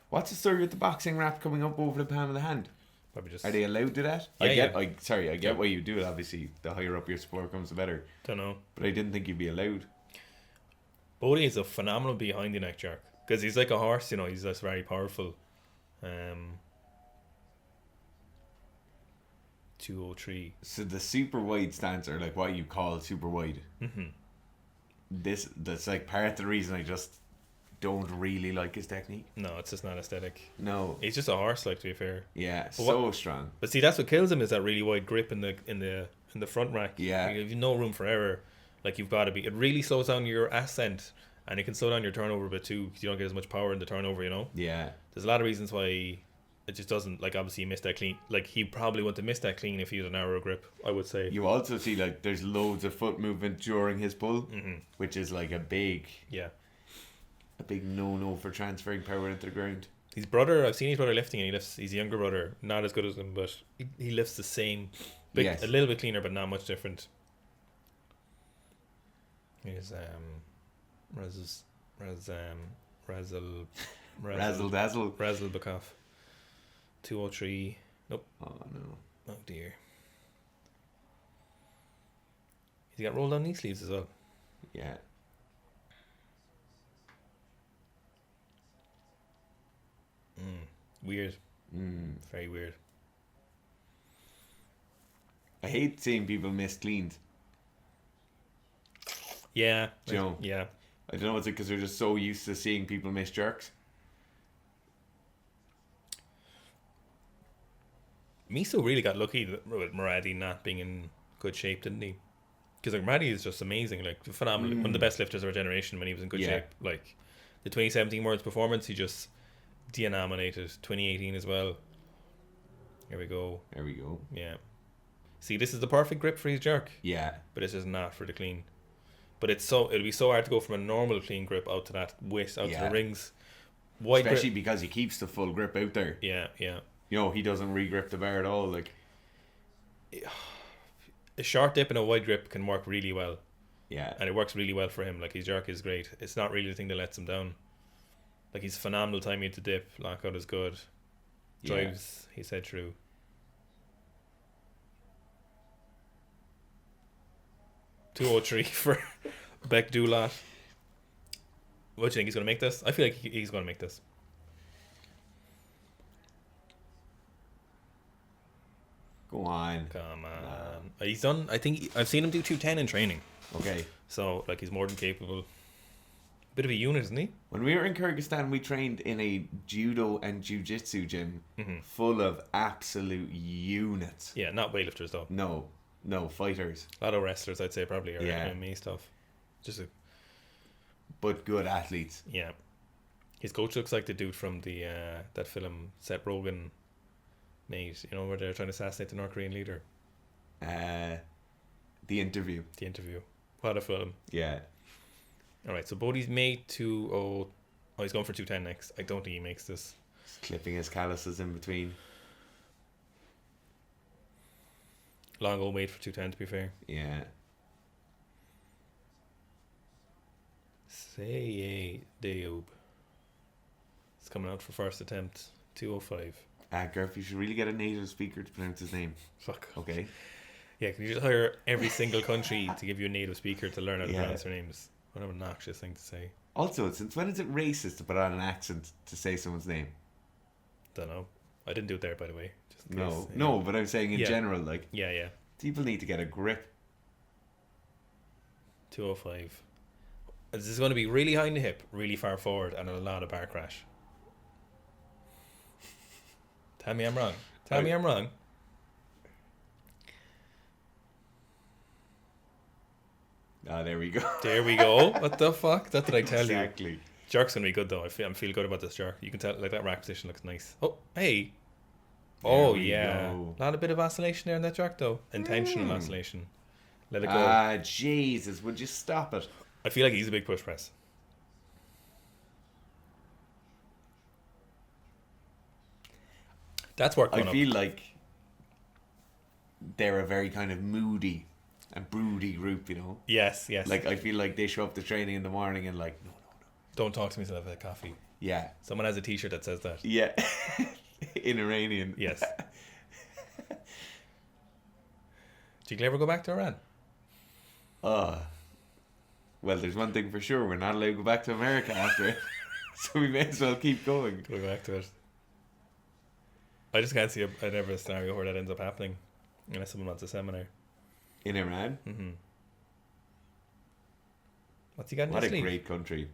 What's the story with the boxing wrap coming up over the palm of the hand? Probably just... Are they allowed to do that? Yeah, I get why you do it, obviously. The higher up your sport comes, the better. Don't know. But I didn't think you'd be allowed. Bodie is a phenomenal behind the neck jerk. Because he's like a horse, he's just very powerful. 203. So the super wide stance are like what you call super wide. Mm-hmm. That's like part of the reason I just don't really like his technique. No, it's just not aesthetic. No, he's just a horse, like, to be fair. Yeah, but so strong. But see, that's what kills him, is that really wide grip in the front rack. Yeah, like, you've no room for error. Like, you've got to be. It really slows down your ascent, and it can slow down your turnover a bit too, because you don't get as much power in the turnover. Yeah. There's a lot of reasons why it just doesn't. Like, obviously, you missed that clean. Like, he probably wouldn't have missed that clean if he had a narrow grip, I would say. You also see, like, there's loads of foot movement during his pull, which is like a big no for transferring power into the ground. His brother, I've seen his brother lifting, and he's a younger brother, not as good as him, but he lifts the same, a little bit cleaner, but not much different. Here's Razzle Dazzle Bakov. 203. Nope. Oh no. Oh dear. He's got rolled down knee sleeves as well. Yeah. Weird. Very weird. I hate seeing people miss cleans. Yeah. Yeah. I don't know, is it because they're just so used to seeing people miss jerks? Miso really got lucky with Muradi not being in good shape, didn't he? Because like Muradi is just amazing, like phenomenal. One of the best lifters of our generation when he was in good shape. Like the 2017 Worlds performance, he just denominated. 2018 as well. There we go. Yeah. See, this is the perfect grip for his jerk. Yeah. But it's just not for the clean. But it'll be so hard to go from a normal clean grip out to that width, out to the rings. Especially because he keeps the full grip out there. Yeah. He doesn't re-grip the bar at all. Like, a short dip and a wide grip can work really well. Yeah. And it works really well for him. Like, his jerk is great. It's not really the thing that lets him down. Like, he's phenomenal timing to dip. Lockout is good. Drives, he said, through. $203 for Beck Dulot. What do you think? He's going to make this? I feel like he's going to make this. Go on. Come on. He's done. I think I've seen him do 210 in training. Okay. So like he's more than capable. Bit of a unit, isn't he? When we were in Kyrgyzstan, we trained in a judo and jiu-jitsu gym full of absolute units. Yeah, not weightlifters though. No, fighters. A lot of wrestlers, I'd say, probably, or MMA stuff. But good athletes. Yeah. His coach looks like the dude from the that film Seth Rogen made, you know, where they're trying to assassinate the North Korean leader. The Interview. What a film. Yeah. Alright, so Bodie's made he's going for 210 next. I don't think he makes this. Just clipping his calluses in between. Long old made for 210, to be fair. Yeah. Say Deob. It's coming out for first attempt. 205. Garf, you should really get a native speaker to pronounce his name. Fuck. Okay. Yeah, can you just hire every single country to give you a native speaker to learn how to pronounce their names? What an obnoxious thing to say. Also, since when is it racist to put on an accent to say someone's name? Don't know. I didn't do it there, by the way. Just in No, case, no, but I'm saying in general, like... Yeah. People need to get a grip. 205. This is going to be really high in the hip, really far forward, and a lot of bar crash. Tell me I'm wrong. I'm wrong. Ah, there we go. There we go. What the fuck? That's what I tell you. Exactly. Jerk's going to be good, though. I feel good about this jerk. You can tell, like, that rack position looks nice. Oh, hey. Oh, yeah. Go. Not a bit of oscillation there in that jerk, though. Intentional oscillation. Let it go. Ah, Jesus. Would you stop it? I feel like he's a big push press. That's work going I feel like they're a very kind of moody and broody group, you know? Yes. Like, I feel like they show up to training in the morning and like, no. Don't talk to me till I've had coffee. Yeah. Someone has a t-shirt that says that. Yeah. In Iranian. Yes. Do you ever go back to Iran? Well, there's one thing for sure. We're not allowed to go back to America after it. So we may as well keep going. Go back to it. I just can't see a scenario where that ends up happening. Unless someone wants a seminar. In Iran? Mm-hmm. What's he got in What his a sleeve? great country.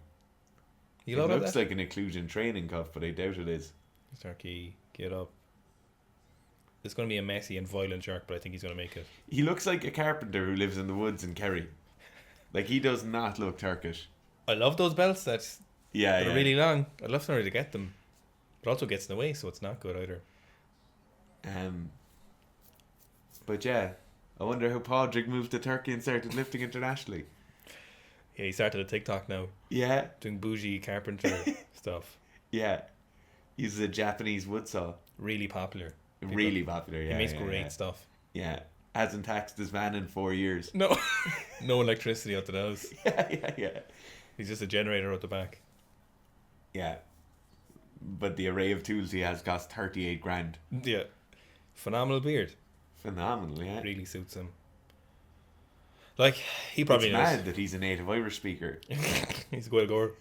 You It love looks that? like an inclusion training cuff, but I doubt it is. Turkey, get up. It's going to be a messy and violent jerk, but I think he's going to make it. He looks like a carpenter who lives in the woods in Kerry. Like, he does not look Turkish. I love those belts that Yeah. are really long. I'd love somebody to get them. But also gets in the way, so it's not good either. But yeah, I wonder how Padraig moved to Turkey and started lifting internationally. Yeah, he started a TikTok now. Yeah. Doing bougie carpenter stuff. Yeah. Uses a Japanese wood saw. Really popular. Really popular, yeah. He makes great stuff. Yeah. Hasn't taxed his van in 4 years. No. No electricity out the house. Yeah. He's just a generator at the back. Yeah. But the array of tools he has cost 38 grand. Yeah. Phenomenal beard. Phenomenal, yeah. Really suits him. Like, he probably it's knows. mad that he's a native Irish speaker. He's a good goer.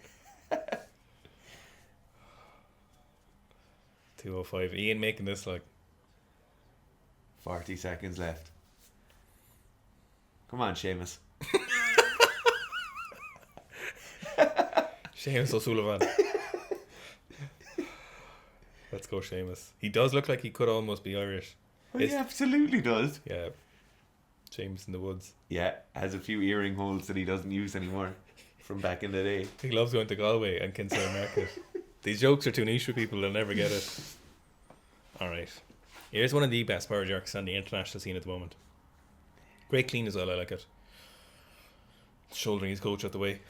205. Ian making this like 40 seconds left. Come on, Seamus. Seamus O'Sullivan. Let's go, Seamus. He does look like he could almost be Irish. Well, he absolutely does. Yeah. Seamus in the woods. Yeah, has a few earring holes that he doesn't use anymore from back in the day. He loves going to Galway and Kinsale Market. These jokes are too niche for people, they'll never get it. Alright. Here's one of the best power jerks on the international scene at the moment. Great clean as well, I like it. Shouldering his coach out the way.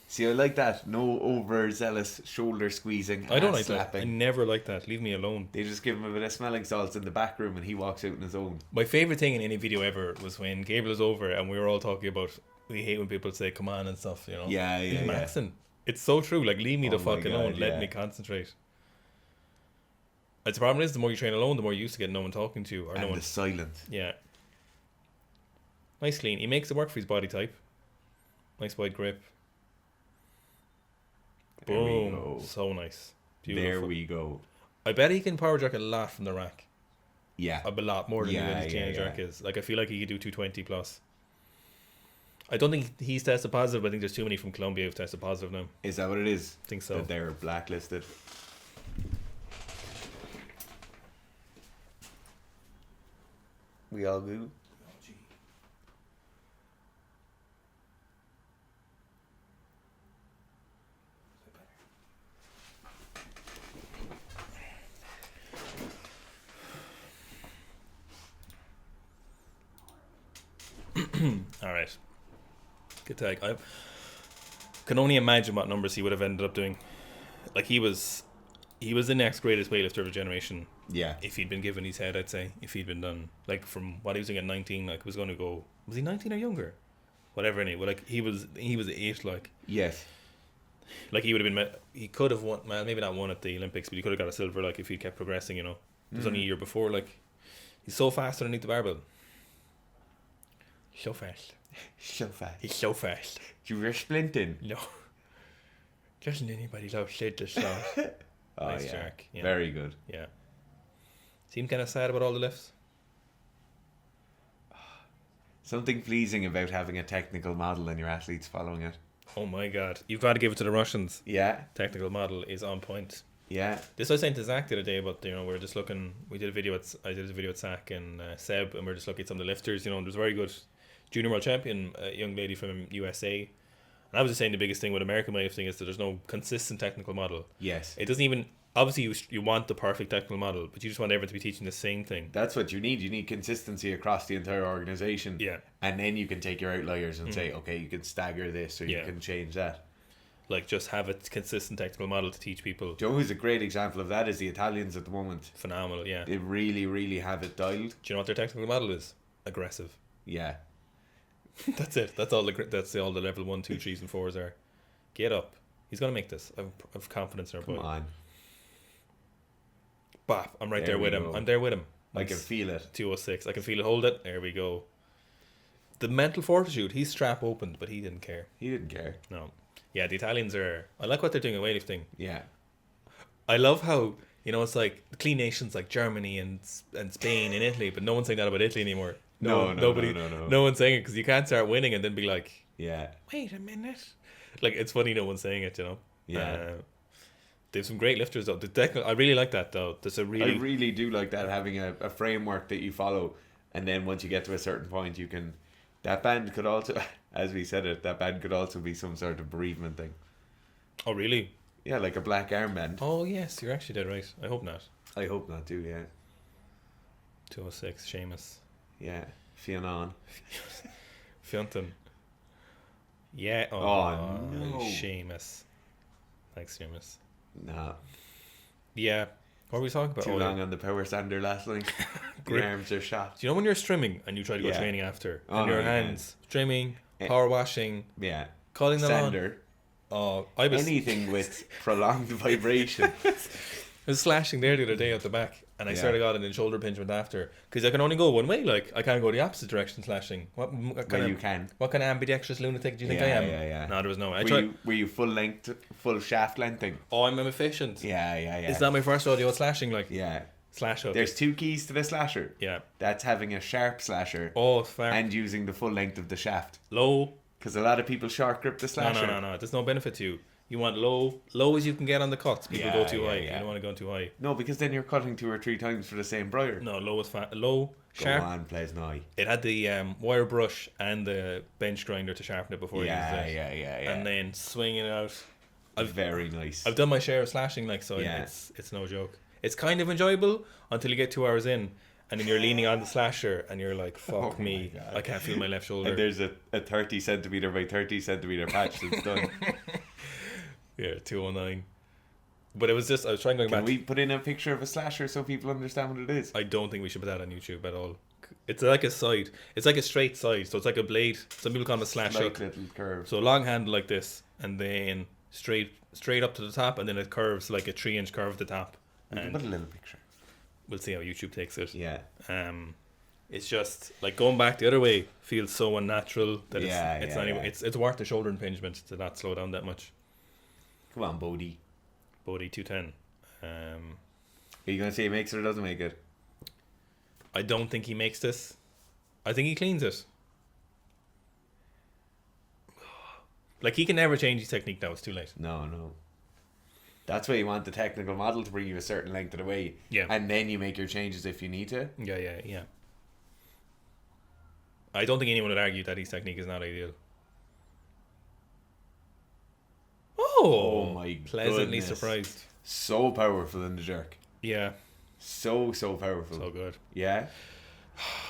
See, I like that. No overzealous shoulder squeezing. I don't like slapping. that. I never like that. Leave me alone. They just give him a bit of smelling salts in the back room and he walks out on his own. My favourite thing in any video ever was when Gabriel was over and we were all talking about we hate when people say come on and stuff, you know. Yeah. He's maxing. It's so true. Like, leave me the fuck alone. Yeah. Let me concentrate. The problem is, the more you train alone, the more you're used to getting no one talking to you. Or and no one. the silent. Yeah. Nice clean. He makes it work for his body type. Nice wide grip. Boom. So nice. Beautiful. There we go. I bet he can power jerk a lot from the rack. a lot more than James Jerk is. Like, I feel like he could do 220 plus. I don't think he's tested positive. I think there's too many from Colombia who've tested positive now. Is that what it is? I think so. That they're blacklisted. We all do. All right. Good tag. I can only imagine what numbers he would have ended up doing. Like, he was the next greatest weightlifter of a generation. Yeah. If he'd been given his head, I'd say. If he'd been done, like, from what he was doing at 19, like, was going to go. Was he 19 or younger? Whatever. Anyway, like, he was 8. Like. Yes. Like, he would have been. He could have won. Well, maybe not won at the Olympics, but he could have got a silver. Like, if he kept progressing, you know. It was only a year before. Like, he's so fast underneath the barbell. So fast. So fast. He's so fast. You were splinting. No. Doesn't anybody love Sid the Sloth? Oh, nice yeah. Jack. Yeah. Very good. Yeah. Seem kind of sad about all the lifts. Something pleasing about having a technical model and your athletes following it. Oh my God. You've got to give it to the Russians. Yeah. Technical model is on point. Yeah. This I sent to Zach the other day, but, you know, we're just looking. I did a video with Zach and Seb, and we're just looking at some of the lifters. You know, there's a very good junior world champion, a young lady from USA. And I was just saying the biggest thing with American weightlifting is that there's no consistent technical model. Yes. It doesn't even. Obviously, you want the perfect technical model, but you just want everyone to be teaching the same thing. That's what you need. You need consistency across the entire organization. Yeah. And then you can take your outliers and say, okay, you can stagger this or you can change that. Like, just have a consistent technical model to teach people. Do you know who's a great example of that is the Italians at the moment. Phenomenal, yeah. They really, really have it dialed. Do you know what their technical model is? Aggressive. Yeah. That's it. That's all the level 1, 2, 3s and 4s are. Get up. He's going to make this. I have confidence in our boy. Come on. Bop. I'm right there with him. I'm there with him. I can feel it. 206. I can feel it. Hold it. There we go. The mental fortitude. He's strap opened, but he didn't care. He didn't care. No. Yeah, the Italians are. I like what they're doing in weightlifting. Yeah. I love how, you know, it's like clean nations like Germany and Spain and Italy, but no one's saying that about Italy anymore. Nobody. No one's saying it because you can't start winning and then be like, yeah, wait a minute. Like, it's funny no one's saying it, you know. Yeah. They have some great lifters though. I really like that though. I really do like that, having a framework that you follow, and then once you get to a certain point, you can. That band could also, as we said it, that band could also be some sort of bereavement thing. Oh really? Yeah, like a black armband. Oh yes, you're actually dead right. I hope not. I hope not too. Yeah. 206, Seamus. Yeah, Fionn. Fionton. Yeah. Oh no. Seamus. Thanks, Seamus. Nah. Yeah. What were we talking about? Too long on the power sander last night. Your arms are shot. Do you know when you're trimming and you try to go training after? And your hands, trimming, power washing. Yeah. Calling them sander. On. Anything with prolonged vibration. I was slashing there the other day out the back, and I sort of got it in shoulder impingement after, because I can only go one way. Like, I can't go the opposite direction slashing. What kind of ambidextrous lunatic do you think I am? Yeah. No, there was no. Were you full length, full shaft lengthing? Oh, I'm efficient. Yeah. Is that my first audio slashing? Like, yeah. Slash up. There's 2 keys to the slasher. Yeah. That's having a sharp slasher. Oh, fair. And using the full length of the shaft. Low. Because a lot of people short grip the slasher. No. There's no benefit to you. You want low as you can get on the cuts. People go too high. You don't want to go too high. No, because then you're cutting 2 or 3 times for the same briar. No, low is fat. Low, sharp. Go on, plays now. It had the wire brush and the bench grinder to sharpen it before you used it. Yeah. And then swinging it out. Very nice. I've done my share of slashing, like, so it's no joke. It's kind of enjoyable until you get 2 hours in, and then you're leaning on the slasher, and you're like, fuck me, I can't feel my left shoulder. And there's a 30 centimeter by 30 centimeter patch that's done. Yeah, 209. But it was just, I was trying to go back. Can we put in a picture of a slasher so people understand what it is? I don't think we should put that on YouTube at all. It's like a side. It's like a straight side, so it's like a blade. Some people call them a slash like hook. little curve. So a long handle like this, and then straight up to the top, and then it curves like a 3-inch curve at the top. We can put a little picture. We'll see how YouTube takes it. Yeah. It's just like going back the other way feels so unnatural that it's not even. It's worth the shoulder impingement to not slow down that much. Come on, Bodie 210. Are you gonna say it makes it or doesn't make it? I don't think he makes this. I think he cleans it. Like, he can never change his technique now. It's too late. No. That's why you want the technical model to bring you a certain length of the way. Yeah. And then you make your changes if you need to. Yeah. I don't think anyone would argue that his technique is not ideal. Oh my pleasantly goodness. Surprised. So powerful in the jerk. Yeah. So powerful. So good. Yeah.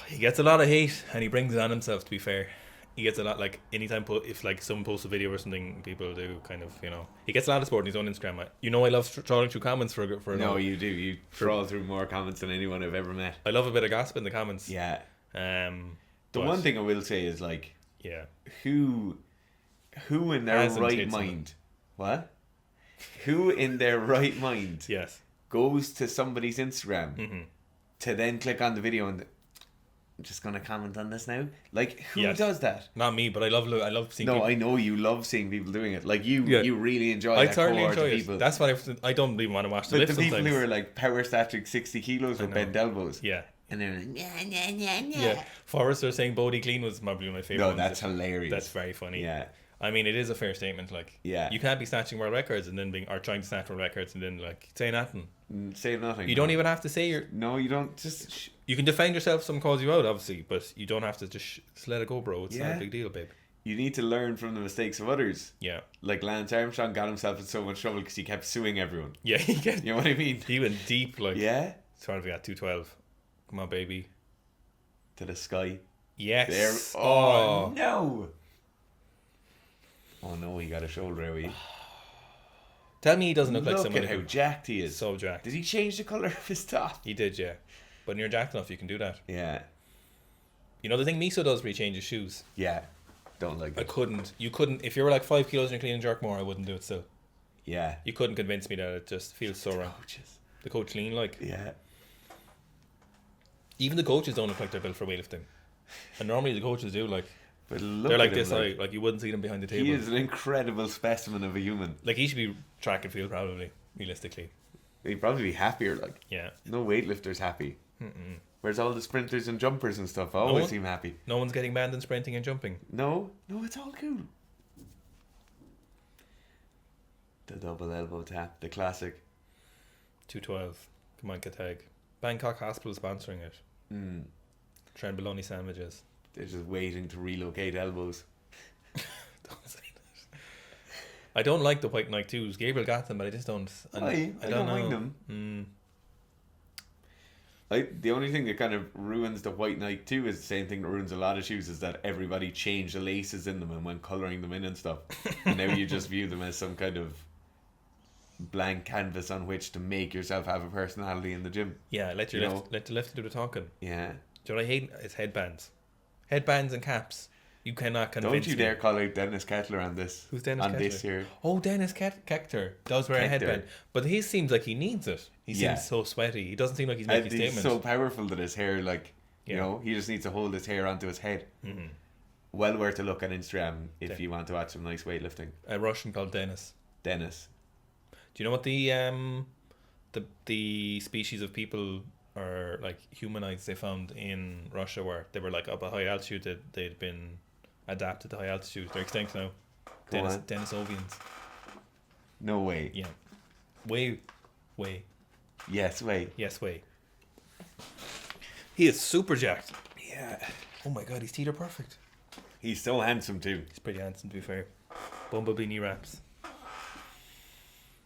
He gets a lot of hate and he brings it on himself, to be fair. He gets a lot, like, anytime if like someone posts a video or something, people do kind of, you know, he gets a lot of support on his own Instagram. I love trawling through comments for no, you do. You trawl through more comments than anyone I've ever met. I love a bit of gossip in the comments. Yeah. The one thing I will say is, like, yeah, who in their right mind, what? Who in their right mind, yes, goes to somebody's Instagram to then click on the video and I'm just gonna comment on this now. Like, who does that? Not me, but I love seeing. No, people. I know you love seeing people doing it. Like, you really enjoy. I certainly enjoy it. That's why I don't even want to watch the lifts. The people who are like power static 60 kilos with bent elbows. Yeah. And they're like, yeah. Forrester saying Bodie Clean was probably one of my favourite ones. No, that's hilarious. That's very funny. Yeah. I mean, it is a fair statement. Like, yeah, you can't be snatching world records and then trying to snatch world records and then, like, say nothing. Say nothing. You don't even have to say No, you don't. Just you can defend yourself if someone calls you out, obviously, but you don't have to just let it go, bro. It's not a big deal, babe. You need to learn from the mistakes of others. Yeah. Like, Lance Armstrong got himself in so much trouble because he kept suing everyone. Yeah, you know what I mean? He went deep, like. Yeah. Sorry if we got 212. Come on, baby. To the sky. Yes. There. Oh no. Oh no, he got a shoulder out. Tell me he doesn't look like someone. Look at how jacked he is. So jacked. Did he change the colour of his top? He did, yeah. But when you're jacked enough, you can do that. Yeah. You know the thing Miso does when he changes shoes? Yeah. Don't like it. You couldn't. If you were like 5 kilos and you're clean and jerk more, I wouldn't do it still. Yeah. You couldn't convince me that it just feels so wrong. The coach lean, like. Yeah. Even the coaches don't look like they're built for weightlifting. And normally the coaches do, like. But they're like this high, like you wouldn't see them behind the table. He is an incredible specimen of a human. Like, he should be track and field, probably, realistically. He'd probably be happier, like. Yeah. No weightlifter's happy. Whereas all the sprinters and jumpers and stuff always seem happy. No one's getting banned in sprinting and jumping. No, it's all cool. The double elbow tap, the classic. 212. Come on, Katag. Bangkok Hospital sponsoring it. Trenbolone sandwiches. They're just waiting to relocate elbows. Don't say that. I don't like the white Nike 2s. Gabriel got them, but I just don't. I don't mind them. The only thing that kind of ruins the white Nike 2 is the same thing that ruins a lot of shoes, is that everybody changed the laces in them and went colouring them in and stuff. And now you just view them as some kind of blank canvas on which to make yourself have a personality in the gym. Yeah, let the left do the talking. Yeah. Do you know what I hate? It's headbands. Headbands and caps. You cannot convince me. Don't you dare call out Dennis Kettler on this. Who's Dennis Kettler? On this here. Oh, Dennis Kettler does wear a headband. But he seems like he needs it. He seems so sweaty. He doesn't seem like he's making a statement. He's so powerful that his hair, like, you know, he just needs to hold his hair onto his head. Well worth a look on Instagram if you want to watch some nice weightlifting. A Russian called Dennis. Do you know what the species of people or like humanoids they found in Russia were? They were like up at high altitude. That they'd been adapted to high altitude. They're extinct now. Dennis Alvions. No way. Yeah. Way. Yes, way. He is super jacked. Yeah. Oh my god, his teeth are perfect. He's so handsome too. He's pretty handsome, to be fair. Bumblebee knee wraps.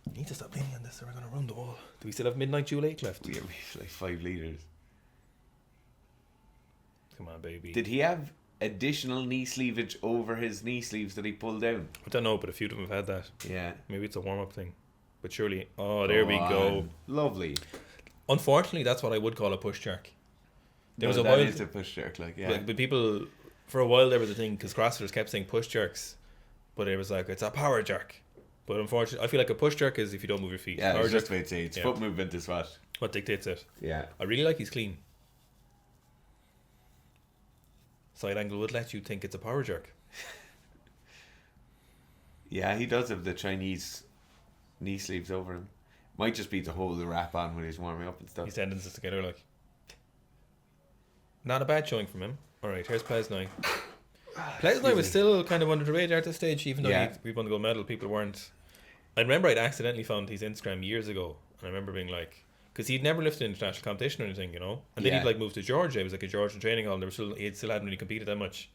You need to stop leaning on this or we're going to run the wall. Do we still have Midnight Jewel 8 left? We have like 5 litres. Come on, baby. Did he have additional knee sleevage over his knee sleeves that he pulled down? I don't know, but a few of them have had that. Yeah. Maybe it's a warm-up thing. But surely... Oh, there we go. Lovely. Unfortunately, that's what I would call a push jerk. That is a push jerk, like, yeah. But people... For a while there was a thing, because CrossFitters kept saying push jerks. But it was like, it's a power jerk. But unfortunately, I feel like a push jerk is if you don't move your feet. Yeah, I was just about to say, it's foot movement is what dictates it. Yeah. I really like his clean. Side angle would let you think it's a power jerk. Yeah, he does have the Chinese knee sleeves over him. Might just be to hold the wrap on when he's warming up and stuff. His tendons is together, like. Not a bad showing from him. All right, here's Plesnoy. Plesnoy was still kind of under the radar at this stage, even though we won the gold medal. People weren't. I remember I'd accidentally found his Instagram years ago, and I remember being like, because he'd never lifted international competition or anything, you know. And then he'd like moved to Georgia. It was like a Georgian training hall. And he still hadn't really competed that much,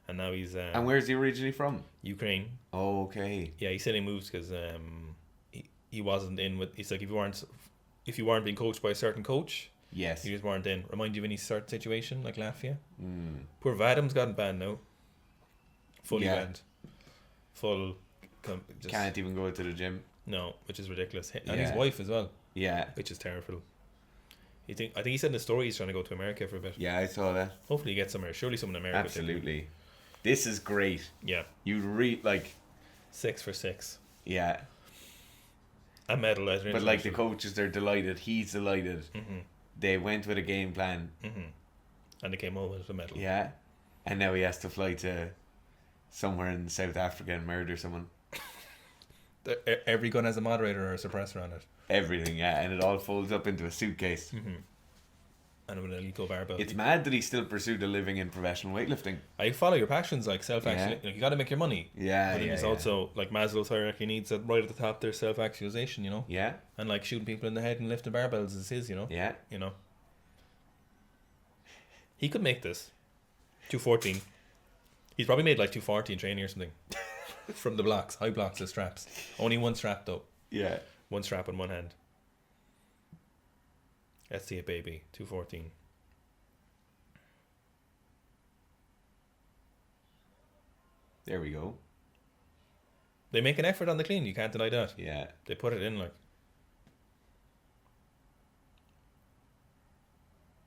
and now he's. And where's he originally from? Ukraine. Oh, okay. Yeah, he said he moved because he wasn't in with. It's like if you weren't being coached by a certain coach. Yes. You just weren't in. Remind you of any certain situation like Latvia? Poor Vadim's gotten banned now. Fully banned. Just can't even go to the gym. No, which is ridiculous. And his wife as well. Yeah. Which is terrible. I think he said in the story he's trying to go to America for a bit. Yeah, I saw that. Hopefully he gets somewhere. Surely someone in America. Absolutely. This is great. Yeah. You like 6 for 6. Yeah. A medal. But like the coaches, they're delighted. He's delighted. Mm-hmm. They went with a game plan. Mm-hmm. And they came home with a medal. Yeah. And now he has to fly to somewhere in South Africa and murder someone. Every gun has a moderator or a suppressor on it. Everything, yeah. And it all folds up into a suitcase. Mm-hmm. And with a lethal barbell. It's mad that he still pursued a living in professional weightlifting. I follow your passions, like self-actualization. Like, you got to make your money. Yeah, but it's also, like Maslow's hierarchy needs that right at the top there, self-actualization, you know? Yeah. And like shooting people in the head and lifting barbells is his, you know? Yeah. You know? He could make this. 214. He's probably made like 240 in training or something. From the blocks. High blocks of straps. Only one strap though. Yeah. One strap in one hand. Let's see it, baby. 214. There we go. They make an effort on the clean. You can't deny that. Yeah. They put it in like.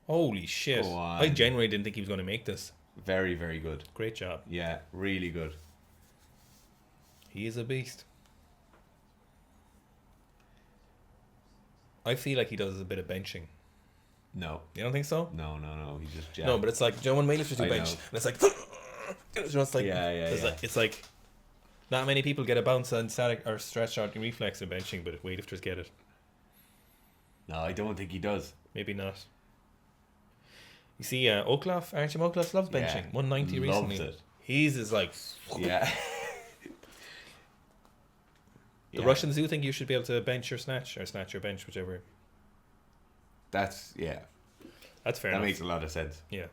Holy shit. I genuinely didn't think he was going to make this. Very, very good. Great job. Yeah, really good. He is a beast. I feel like he does a bit of benching. No. You don't think so? No. He just jabbed. No, but it's like, do you know when weightlifters do bench? And it's like, it's like, it's like, not many people get a bounce on static or stretch out reflex in benching, but weightlifters get it. No, I don't think he does. Maybe not. You see, Oklaf, Archie Oklaf loves benching. 190 recently. Loves it. He's is like, yeah. The Russians do think you should be able to bench or snatch your bench, whichever. That's fair enough. That makes a lot of sense. Yeah.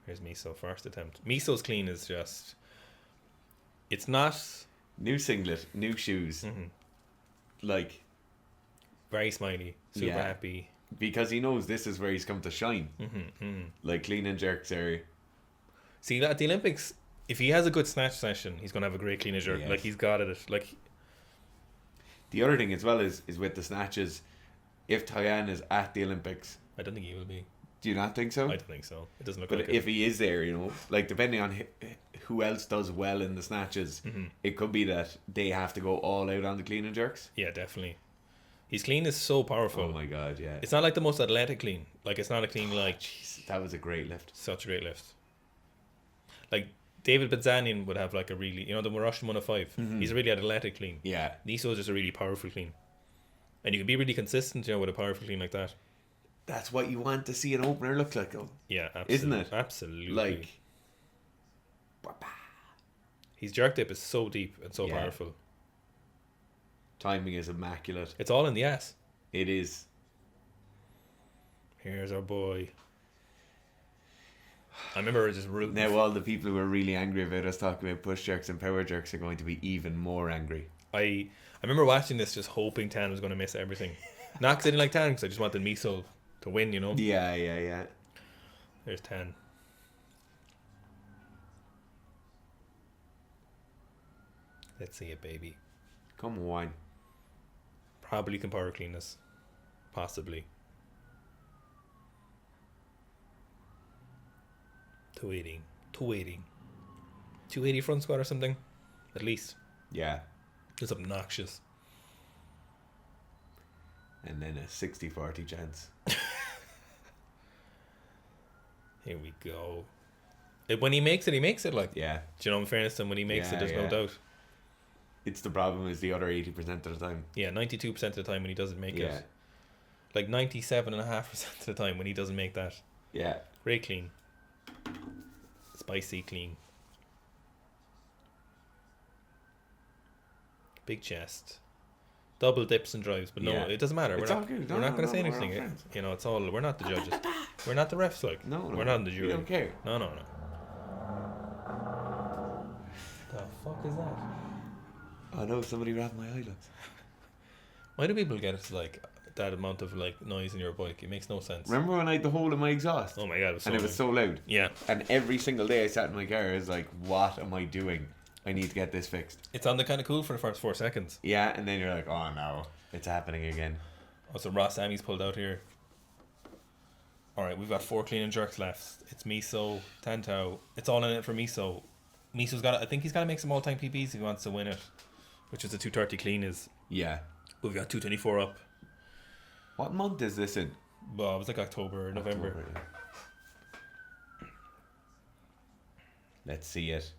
Here's Miso, first attempt. Miso's clean is just... It's not... New singlet, new shoes. Mm-hmm. Like... Very smiley, super happy. Because he knows this is where he's come to shine. Mm-hmm, mm-hmm. Like clean and jerks are... See, at the Olympics, if he has a good snatch session, he's going to have a great clean and jerk. Yes. Like, he's got it. Like... The other thing as well is with the snatches, if Tyan is at the Olympics... I don't think he will be. Do you not think so? I don't think so. It doesn't look like it. But if he is there, you know, like depending on who else does well in the snatches, it could be that they have to go all out on the clean and jerks. Yeah, definitely. His clean is so powerful. Oh my god, yeah. It's not like the most athletic clean. Like, it's not a clean like... Jeez, that was a great lift. Such a great lift. Like, David Bedzanian would have like a really... You know, the Russian 105. Mm-hmm. He's a really athletic clean. Yeah. Niso is just a really powerful clean. And you can be really consistent, you know, with a powerful clean like that. That's what you want to see an opener look like, though. Yeah, absolutely. Isn't it? Absolutely. Like... His jerk dip is so deep and so powerful. Timing is immaculate. It's all in the ass. It is. Here's our boy. I remember just rooting. Now all the people who are really angry about us talking about push jerks and power jerks are going to be even more angry. I remember watching this just hoping Tan was going to miss everything. Not because I didn't like Tan, because I just wanted Miso to win, you know? Yeah. There's Tan. Let's see it, baby. Come on. Probably can power clean this. Possibly. 280. 280 front squat or something. At least. Yeah. It's obnoxious. And then a 60-40 chance. Here we go. When he makes it, like... Yeah. Do you know, in fairness to him, when he makes it, there's no doubt. It's the problem is the other 80% of the time. Yeah, 92% of the time when he doesn't make it. like 97.5% of the time when he doesn't make that. Yeah. Great clean. Spicy clean. Big chest. Double dips and drives, but no, it doesn't matter. It's all good. We're not going to say anything. It's all. We're not the judges. We're not the refs. Like, no, we're not in the jury. We don't care. No. The fuck is that? Oh no! Somebody wrapped my eyelids. Why do people get like that amount of like noise in your bike? It makes no sense. Remember when I had the hole in my exhaust? Oh my god! It was so loud. Yeah. And every single day I sat in my car, I was like, "What am I doing? I need to get this fixed." It's on the kind of cool for the first 4 seconds. Yeah, and then you're like, "Oh no, it's happening again." Oh, so Ross Sammy's pulled out here. All right, we've got 4 clean and jerks left. It's Miso, Tantau. It's all in it for Miso. Miso's got. I think he's got to make some all-time PBs if he wants to win it, which is a 230 clean is. Yeah. But we've got 224 up. What month is this in? Well, it was like October or November. Yeah. Let's see it.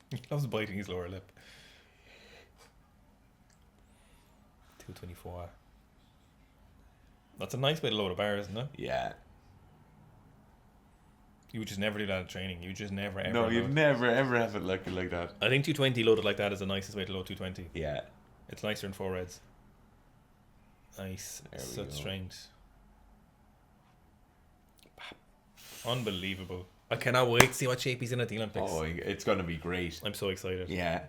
He loves biting his lower lip. 224. That's a nice way to load a bar, isn't it? Yeah. You would just never do that at training. You just never ever. No, you'd never ever have it looking like that. I think 220 loaded like that is the nicest way to load 220. Yeah. It's nicer in 4 reds. Nice. Such strength. Unbelievable. I cannot wait to see what shape he's in at the Olympics. Oh, it's going to be great. I'm so excited. Yeah.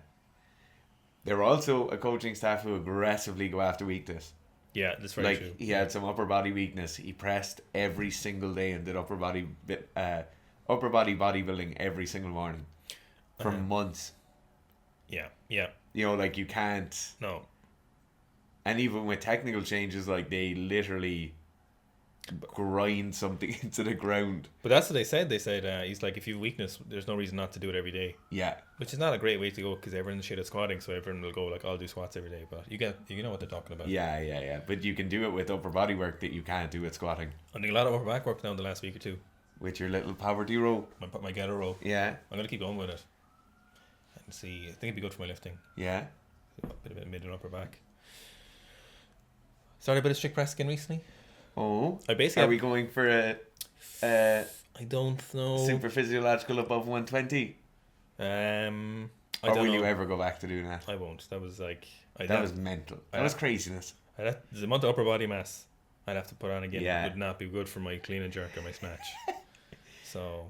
They're also a coaching staff who aggressively go after weakness. Yeah, that's very true. He had some upper body weakness. He pressed every single day and did upper body bodybuilding every single morning for months. Yeah. You know, like you can't. No. And even with technical changes, like they literally grind something into the ground. But that's what they said. They said he's like, if you have weakness, there's no reason not to do it every day. Yeah. Which is not a great way to go because everyone's shit at squatting, so everyone will go like, I'll do squats every day. But you know what they're talking about. Yeah. But you can do it with upper body work that you can't do with squatting. I'm doing a lot of upper back work now in the last week or two. With your little poverty row. My ghetto row. Yeah. I'm going to keep going with it. And see, I think it'd be good for my lifting. Yeah. A bit of mid and upper back. Started a bit of strict press again recently. Oh. Are we going for a I don't know. super physiological above 120? Or will you ever go back to doing that? I won't. That was like... That was mental. That was craziness. The amount of upper body mass I'd have to put on again would not be good for my clean and jerk or my snatch. So...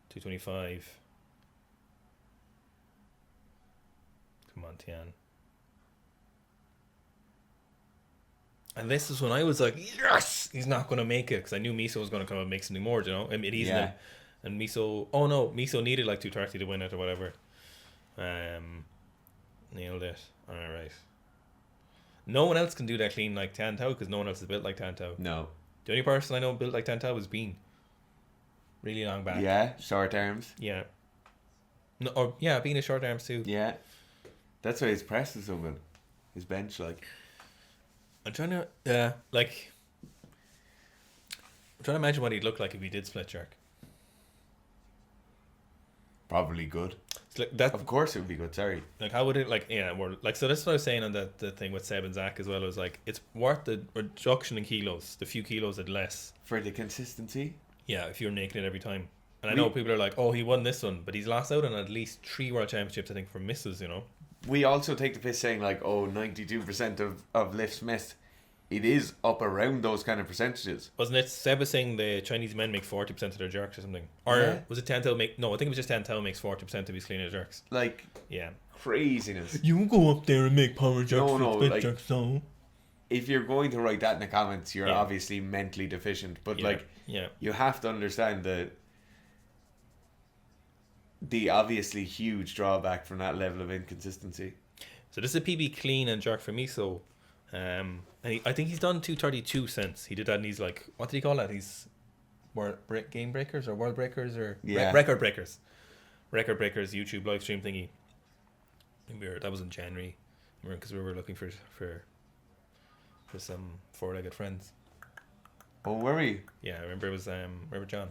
225. Come on, Tian. And this is when I was like, yes, he's not going to make it, because I knew Miso was going to come and make something more, you know? I mean, and Miso, Miso needed like 230 to win it or whatever. Nailed it. Alright. No one else can do that clean like Tantau, because no one else is built like Tantau. No. The only person I know built like Tantau was Bean. Really long back. Yeah, short arms. Yeah. Bean is short arms too. Yeah. That's why his press is so good. His bench, like... I'm trying to imagine what he'd look like if he did split jerk. Probably good. Like that, of course it would be good, sorry. Like how would it so that's what I was saying on the thing with Seb and Zach as well. It was like it's worth the reduction in kilos, the few kilos at less. For the consistency? Yeah, if you're making it every time. And I know people are like, oh, he won this one, but he's lost out on at least 3 world championships, I think, for misses, you know. We also take the piss saying like, 92% of lifts missed. It is up around those kind of percentages. Wasn't it? Seb was saying the Chinese men make 40% of their jerks or something. Or was it Tantau make... No, I think it was just Tantau makes 40% of his clean and jerks. Like... Yeah. Craziness. You go up there and make power jerks like, jerks, so... If you're going to write that in the comments, you're obviously mentally deficient. But you have to understand the obviously huge drawback from that level of inconsistency. So this is a PB clean and jerk for me, so... and I think he's done 232 since. He did that and he's like... What did he call that? He's... Game Breakers or World Breakers or... Record Breakers. Record Breakers YouTube live stream thingy. That was in January. Because we were looking for some 4-legged friends. Oh, were we? Yeah, I remember it was... remember John?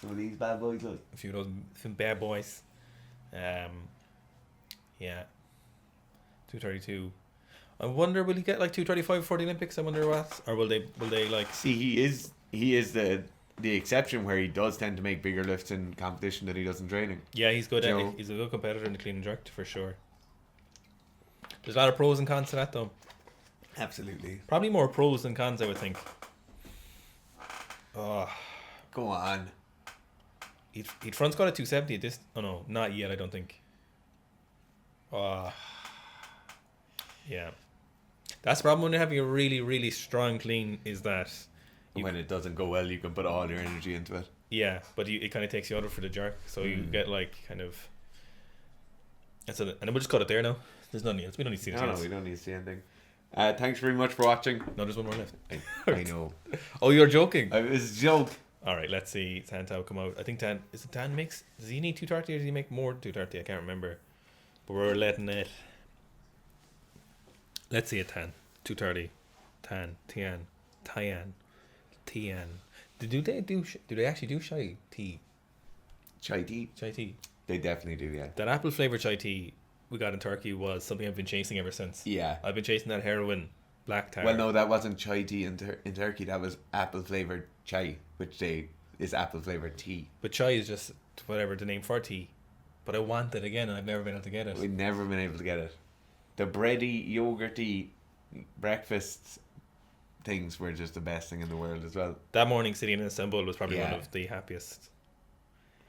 some of these bad boys, like. A few of those some bad boys. Yeah. 232. I wonder, will he get like 235 for the Olympics? I wonder what, or will they like? See, he is the exception where he does tend to make bigger lifts in competition than he does in training. Yeah, he's good. He's a good competitor in the clean and jerk for sure. There's a lot of pros and cons to that, though. Absolutely. Probably more pros than cons, I would think. Oh, go on. He'd front squat at 270 at this. Oh no, not yet. I don't think. Yeah. That's the problem when you're having a really, really strong clean, is that when it doesn't go well, you can put all your energy into it. Yeah, but it kind of takes you out for the jerk, so you get like kind of. And we'll just cut it there now. There's nothing else. We don't need to see anything else. No, we don't need to see anything. Thanks very much for watching. No, there's one more left. I know. Oh, you're joking. It was a joke. All right, let's see Tan Tao come out. I think Tan makes. Does he need 230 or does he make more than 230? I can't remember. But we're letting it. Let's see it. Tan 230. Tan Tian. Do they actually do chai tea? Chai tea. They definitely do. Yeah. That apple flavored chai tea we got in Turkey was something I've been chasing ever since. Yeah. I've been chasing that heroin black tar. Well, no, that wasn't chai tea in Turkey. That was apple flavored chai, which is apple flavored tea. But chai is just whatever the name for tea. But I want it again, and I've never been able to get it. We've never been able to get it. The bready, yogurty breakfast things were just the best thing in the world as well. That morning sitting in Istanbul was probably one of the happiest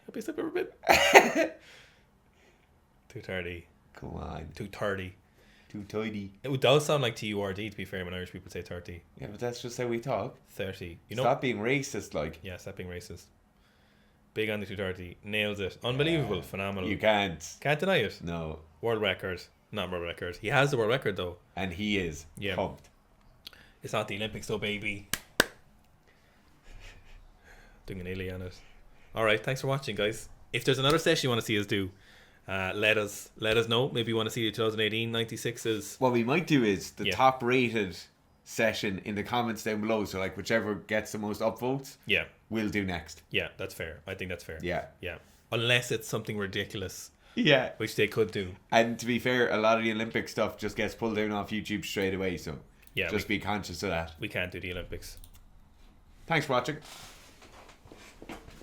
I've ever been. 230. Come on. 230. 230. It does sound like TURD, to be fair, when Irish people say 30. Yeah, but that's just how we talk. 30. Stop being racist, like. Yeah, stop being racist. Big on the 230. Nails it. Unbelievable. Phenomenal. You can't. Can't deny it. No. World record. Not world record. He has the world record, though. And he is pumped. It's not the Olympics, though, baby. Doing an alien on it. Alright, thanks for watching, guys. If there's another session you want to see us do, let us know. Maybe you want to see the 2018 96s. What we might do is the top rated session in the comments down below. So like whichever gets the most upvotes, we'll do next. Yeah, that's fair. I think that's fair. Yeah. Unless it's something ridiculous. Yeah. Which they could do. And to be fair, a lot of the Olympic stuff just gets pulled down off YouTube straight away. So just be conscious of that. We can't do the Olympics. Thanks for watching.